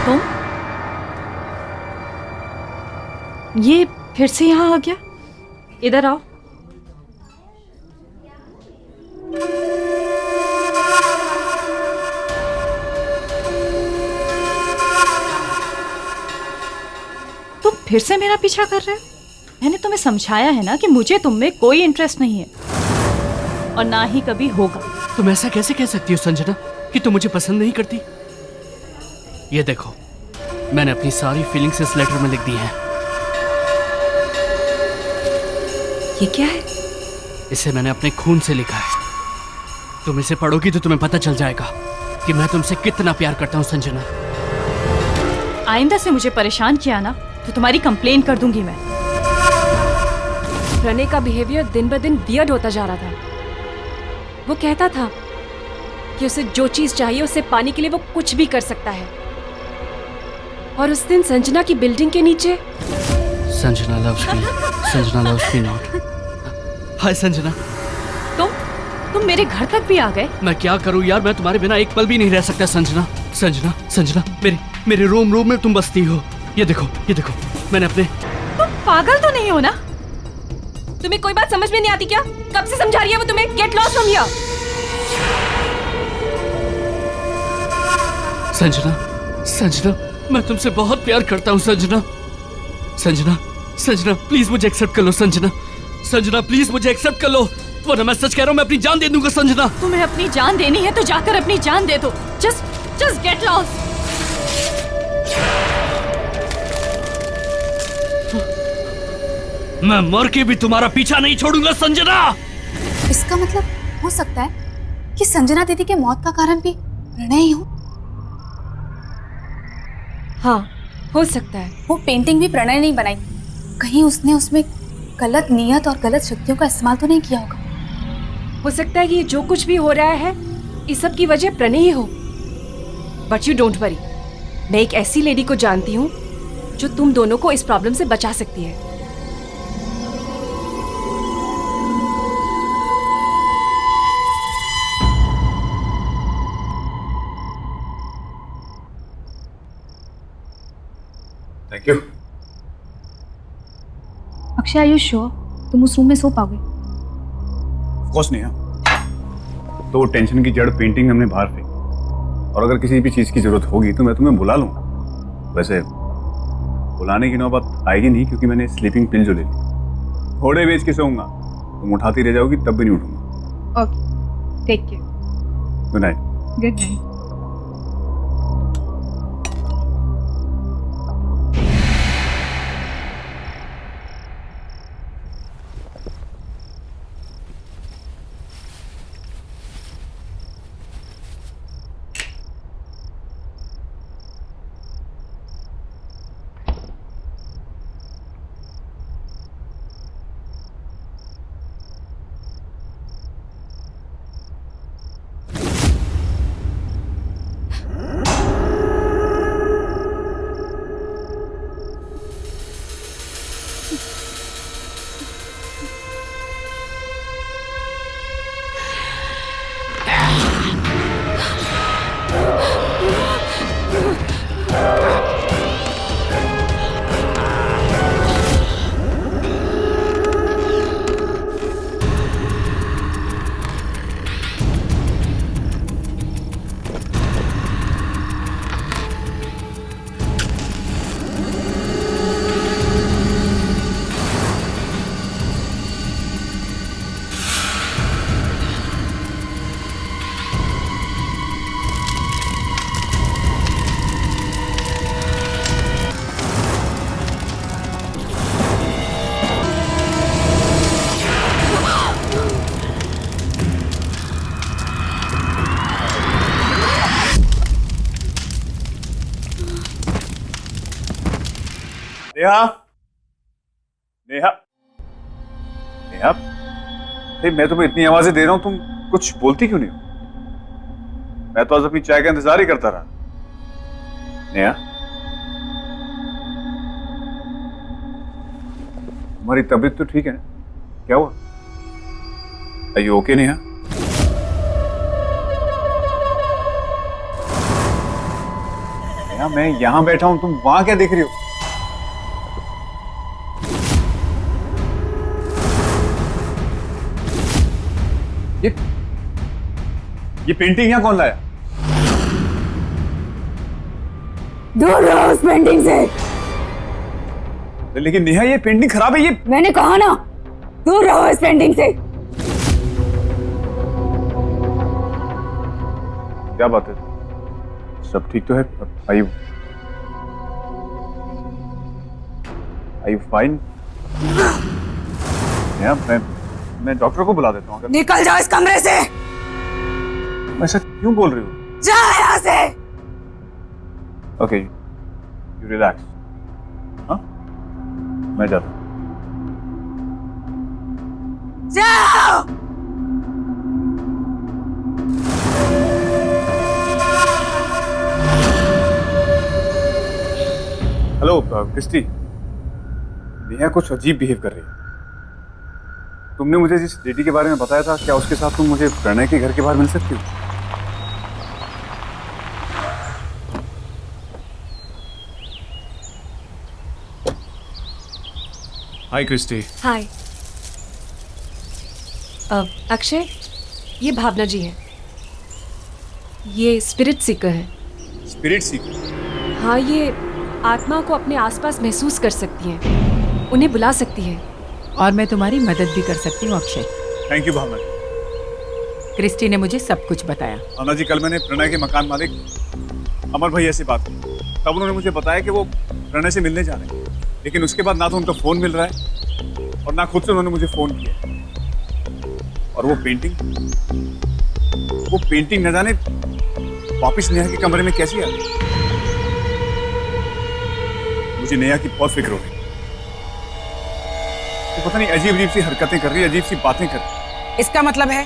तुम ये फिर से यहाँ आ गया? इधर आओ। तुम फिर से मेरा पीछा कर रहे हो? मैंने तुम्हें समझाया है ना कि मुझे तुम में कोई इंटरेस्ट नहीं है और ना ही कभी होगा। तुम ऐसा कैसे कह सकती हो संजना कि तुम मुझे पसंद नहीं करती? ये देखो, मैंने अपनी सारी फीलिंग्स इस लेटर में लिख दी हैं। ये क्या है? इसे मैंने अपने खून से लिखा है। तुम इसे पढ़ोगी तो तुम्हें पता चल जाएगा कि मैं तुमसे कितना प्यार करता हूँ संजना। आइंदा से मुझे परेशान किया ना तो तुम्हारी कंप्लेन कर दूंगी मैं। प्रणय का बिहेवियर दिन ब दिन वियर्ड होता जा रहा था। वो कहता था कि उसे जो चीज चाहिए उसे पाने के लिए वो कुछ भी कर सकता है। और उस दिन संजना की बिल्डिंग के नीचे Sanjana loves me. Sanjana loves me not. हाय संजना। तुम मेरे घर तक भी आ गए? मैं क्या करूं यार, मैं तुम्हारे बिना एक पल भी नहीं रह सकता संजना। संजना संजना मेरे रोम में तुम बसती हो। ये देखो मैंने अपने। तुम पागल तो नहीं हो ना? तुम्हें कोई बात समझ में नहीं आती क्या? कब से समझा रही है वो तुम्हें? Get lost from here. Sanjana मैं तुमसे बहुत प्यार करता हूँ संजना। संजना प्लीज मुझे एक्सेप्ट कर लो संजना प्लीज मुझे एक्सेप्ट कर लो, वरना मैं सच कह रहा हूँ मैं अपनी जान दे दूंगा संजना। तुम्हें अपनी जान देनी है तो जाकर अपनी जान दे दो। Just get lost. मैं मर के भी तुम्हारा पीछा नहीं छोड़ूंगा संजना। इसका मतलब हो सकता है कि संजना दीदी के मौत का कारण भी प्रणय ही हो। हाँ, हो सकता है। वो पेंटिंग भी प्रणय नहीं बनाई, कहीं उसने उसमें गलत नियत और गलत शक्तियों का इस्तेमाल तो नहीं किया होगा। हो सकता है कि जो कुछ भी हो रहा है इस सब की वजह प्रणय ही हो। बट यू डोंट वरी, मैं एक ऐसी लेडी को जानती हूँ जो तुम दोनों को इस प्रॉब्लम से बचा सकती है। Thank you. Akshay, are you sure तुम उस रूम में सो पाओगे? ऑफ कोर्स नहीं। हाँ, तो वो टेंशन की जड़ पेंटिंग हमने बाहर फेंकी, और अगर किसी भी चीज़ की जरूरत होगी तो मैं तुम्हें बुला लूँगा। वैसे बुलाने की नौबत आएगी नहीं, क्योंकि मैंने स्लीपिंग पिल जो ले ली, थोड़े बेच के सोऊंगा, तुम उठाती रह जाओगी तब भी नहीं उठूंगा। Okay, take care. Good night. Good night. Neha, Neha, Neha, अरे मैं तुम्हें इतनी आवाजें दे रहा हूं, तुम कुछ बोलती क्यों नहीं हो? मैं तो आज अपनी चाय का इंतजार ही करता रहा। नेहा, तुम्हारी तबीयत तो ठीक है ना? क्या हुआ? Are you okay, Neha? Neha, मैं यहां बैठा हूं, तुम वहां क्या देख रही हो? ये पेंटिंग यहां कौन लाया? दूर रहो उस पेंटिंग से। लेकिन नेहा, ये पेंटिंग खराब है। ये मैंने कहा ना, दूर रहो इस पेंटिंग से। क्या बात है? सब ठीक तो है? Are you fine? नेहा, मैं डॉक्टर को बुला देता हूँ। निकल जाओ इस कमरे से। ऐसा क्यों बोल रही हो? जाओ यहाँ से। Okay, you relax. हाँ, मैं जाता हूँ। जाओ। हेलो क्रिस्टी, नेहा कुछ अजीब बिहेव कर रही है। तुमने मुझे जिस लेडी के बारे में बताया था, क्या उसके साथ तुम मुझे प्रणय के घर के बाहर मिल सकती हो? हाय क्रिस्टी। हाय अक्षय, ये भावना जी है। ये स्पिरिट सीकर है। स्पिरिट सीकर? हाँ, ये आत्मा को अपने आसपास महसूस कर सकती हैं, उन्हें बुला सकती है। और मैं तुम्हारी मदद भी कर सकती हूँ Akshay. Thank you Bhavna. Christy ने मुझे सब कुछ बताया। भावना जी, कल मैंने प्रणय के मकान मालिक अमर भैया से बात की, तब उन्होंने मुझे बताया कि वो प्रणय से मिलने जा रहे हैं। लेकिन उसके बाद ना तो उनका फोन मिल रहा है और ना खुद से उन्होंने मुझे फोन किया। और वो पेंटिंग न जाने वापस नेहा के कमरे में कैसी आ गई। मुझे नेहा की बहुत फिक्र हो रही है। तो पता नहीं अजीब अजीब सी हरकतें कर रही है, अजीब सी बातें कर रही है। इसका मतलब है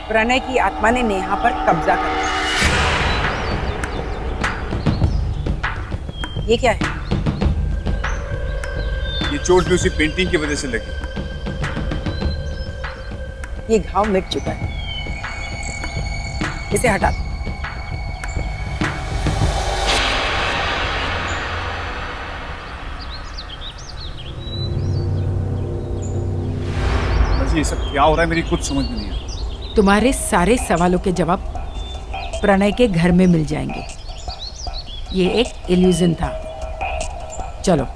प्रणय की आत्मा ने नेहा पर कब्जा कर लिया। ये क्या है? ये चोट भी उसी पेंटिंग की वजह से लगी। ये घाव मिट चुका है, इसे हटा दो। ये सब क्या हो रहा है, मेरी कुछ समझ में नहीं आ रहा। तुम्हारे सारे सवालों के जवाब प्रणय के घर में मिल जाएंगे। ये एक इल्यूजन था। चलो।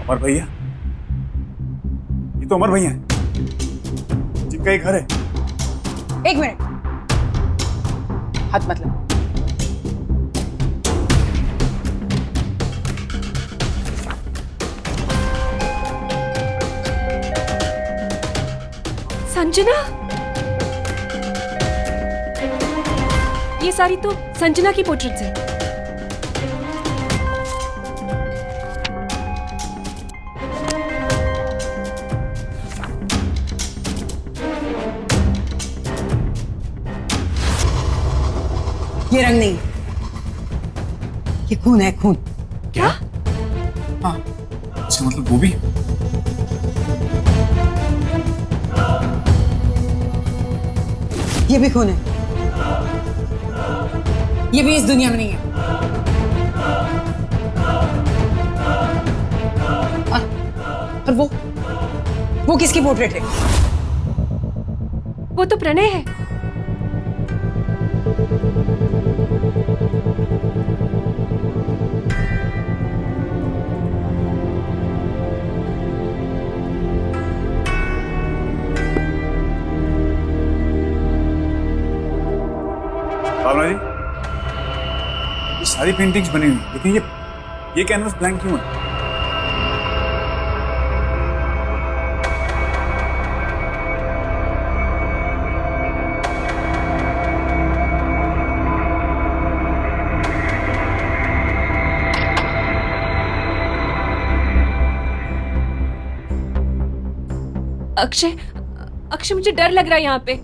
अमर भैया, ये तो अमर भैया हैं, जिनका एक घर है। एक मिनट, हाथ मत लो। संजना, ये सारी तो संजना की पोर्ट्रेट्स है। ये रंग नहीं, ये खून है, खून। क्या? हाँ। अच्छा, मतलब वो भी? ये भी खून है। ये भी इस दुनिया में नहीं है। और वो किसकी पोर्ट्रेट है? वो तो प्रणय है। भावना जी, ये सारी पेंटिंग्स बनी हुई, लेकिन ये कैनवस ब्लैंक क्यों है? अक्षय, अक्षय मुझे डर लग रहा है यहाँ पे।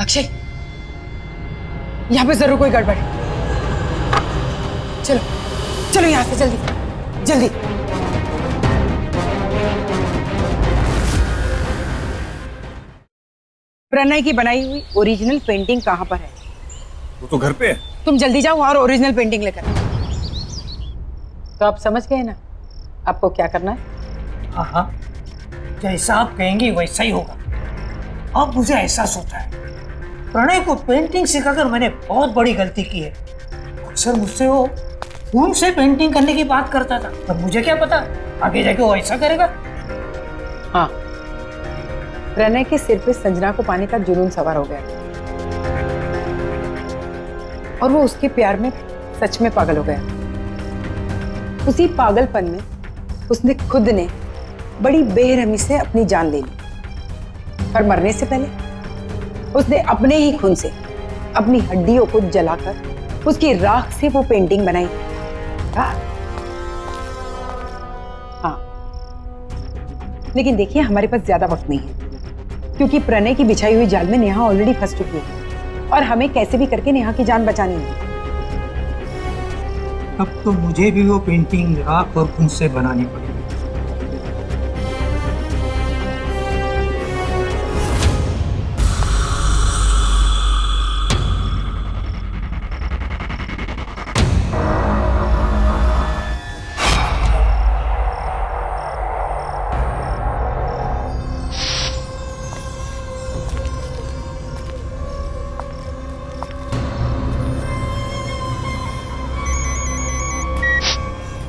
अक्षय, यहाँ पे जरूर कोई गड़बड़ है। चलो चलो यहाँ से जल्दी जल्दी। प्रणय की बनाई हुई ओरिजिनल पेंटिंग कहाँ पर है? वो तो घर पे है। तुम जल्दी जाओ और ओरिजिनल पेंटिंग लेकर। तो आप समझ गए ना आपको क्या करना है? हाँ हाँ, जैसा आप कहेंगी वैसा ही होगा। अब मुझे एहसास होता है प्रणय को पेंटिंग सिखाकर मैंने बहुत बड़ी गलती की है। अक्सर मुझसे वो खून से पेंटिंग करने की बात करता था, पर मुझे क्या पता आगे जाके वो ऐसा करेगा। हाँ, प्रणय के सिर पे संजना को पाने का जुनून सवार हो गया और वो उसके प्यार में सच में पागल हो गया। उसी पागलपन में उसने खुद ने बड़ी बेरहमी से अपनी जान ले ली और मरने से पहले उसने अपने ही खून से अपनी हड्डियों को जलाकर उसकी राख से वो पेंटिंग बनाई। हाँ, लेकिन देखिए हमारे पास ज्यादा वक्त नहीं है क्योंकि प्रणय की बिछाई हुई जाल में नेहा ऑलरेडी फंस चुकी है और हमें कैसे भी करके नेहा की जान बचानी है। अब तो मुझे भी वो पेंटिंग राख और खून से बनानी पड़ेगी।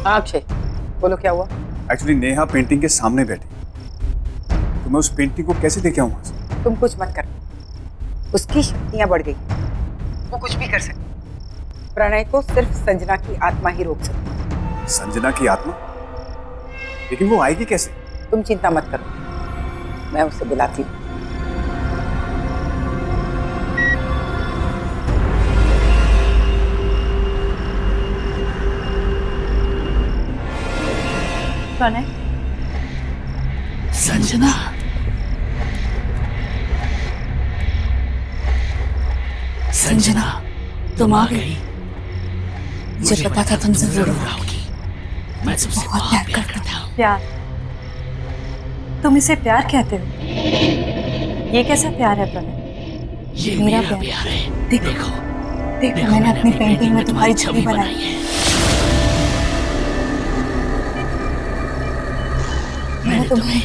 अक्षय, बोलो क्या हुआ? एक्चुअली नेहा पेंटिंग के सामने बैठी, तो मैं उस पेंटिंग को कैसे देखे आऊं वहां से? तुम कुछ मत कर, उसकी शक्तियां बढ़ गई, वो कुछ भी कर सकती। प्रणय को सिर्फ संजना की आत्मा ही रोक सकती। संजना की आत्मा? लेकिन वो आएगी कैसे? तुम चिंता मत करो, मैं उसे बुलाती हूँ। प्रणय, संजना, संजना, तुम आ गई। मुझे पता था तुम जरूर आओगी। मैं तुमसे बहुत प्यार करता हूँ। प्यार? तुम इसे प्यार कहते हो? ये कैसा प्यार है प्रणय? ये मेरा प्यार है। देखो, देखो मैंने अपनी पेंटिंग में तुम्हारी छवि बनाई है। मैंने तुम्हें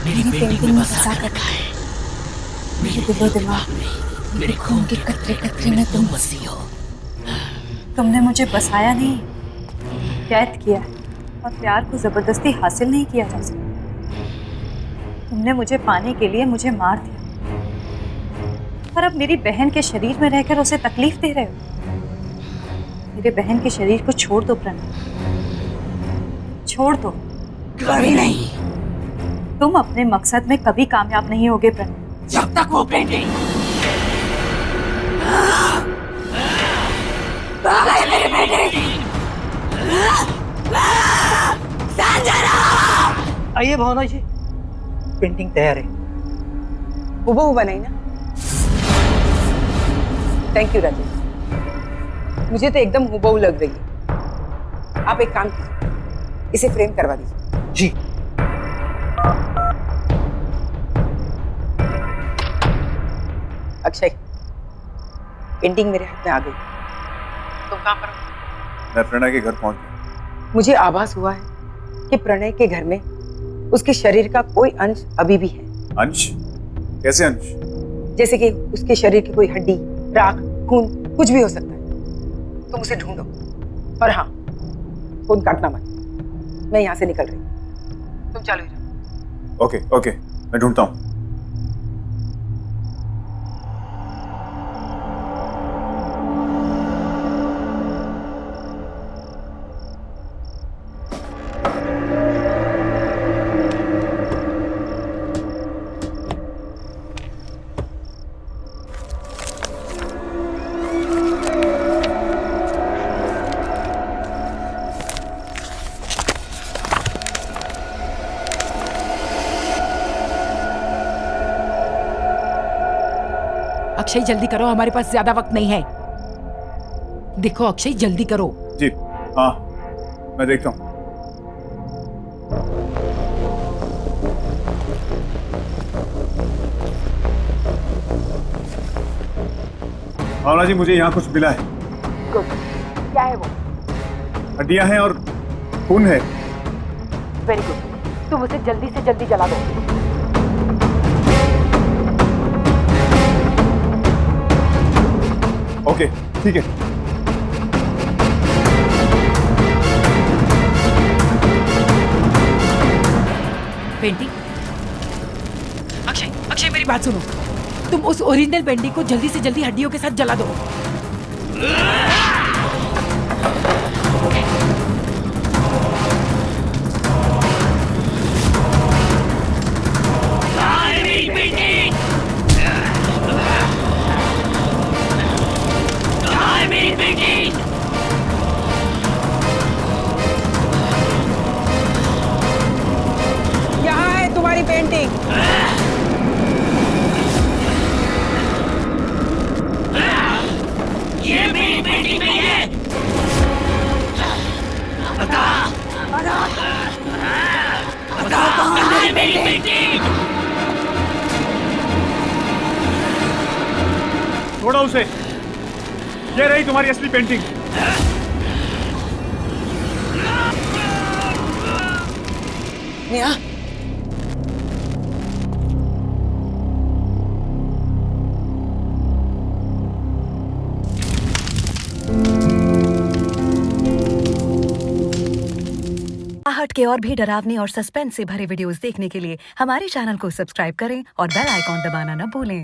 मेरी पेंटिंग में बसा कर रखा है। मेरे दिलो दिमाग में, मेरे खून के कतरे कतरे में तुम बसी हो। तुमने मुझे बसाया नहीं, कैद किया है और प्यार को जबरदस्ती हासिल नहीं किया जा सकता। तुमने मुझे पाने के लिए मुझे मार दिया और अब मेरी बहन के शरीर में रहकर उसे तकलीफ दे रहे हो। मेरे बहन के शरीर को छोड़ दो प्रणय, छोड़ दो। कभी नहीं। तुम अपने मकसद में कभी कामयाब नहीं होगे प्रणय। जब तक वो पेंटिंग मेरे बेटे। आइए भावना जी, पेंटिंग तैयार है। हुबहू बनाई ना? थैंक यू राजेश, मुझे तो एकदम हुबहू लग रही है। आप एक काम कीजिए, इसे फ्रेम करवा दीजिए। जी। अक्षय, पेंटिंग मेरे हाथ में आ गई। तुम कहाँ पर हो? मैं प्रणय के घर पहुंच गया। मुझे आभास हुआ है कि प्रणय के घर में उसके शरीर का कोई अंश अभी भी है। अंश? कैसे अंश? जैसे कि उसके शरीर की कोई हड्डी, राख, खून, कुछ भी हो सकता है। तुम उसे ढूंढो। और हाँ, फोन काटना मत, मैं यहाँ से निकल रही हूँ। तुम चालू ही रहो। ओके ओके, मैं ढूंढता हूँ। अक्षय जल्दी करो, हमारे पास ज्यादा वक्त नहीं है। देखो अक्षय जल्दी करो। जी हाँ, मैं देखता हूँ। भावना जी, मुझे यहाँ कुछ मिला है। क्या है वो? हड्डियां हैं और खून है। वेरी गुड, तुम उसे जल्दी से जल्दी जला दो। ओके ठीक है। पेंटिंग, अक्षय अक्षय मेरी बात सुनो, तुम उस ओरिजिनल पेंटिंग को जल्दी से जल्दी हड्डियों के साथ जला दो। यहाँ है तुम्हारी पेंटिंग। ये मेरी बेटी नहीं है। बता कहाँ है मेरी बेटी? छोड़ो उसे, ये रही तुम्हारी असली पेंटिंग। नेहा, आहट के और भी डरावनी और सस्पेंस से भरे वीडियोस देखने के लिए हमारे चैनल को सब्सक्राइब करें और बेल आइकॉन दबाना न भूलें।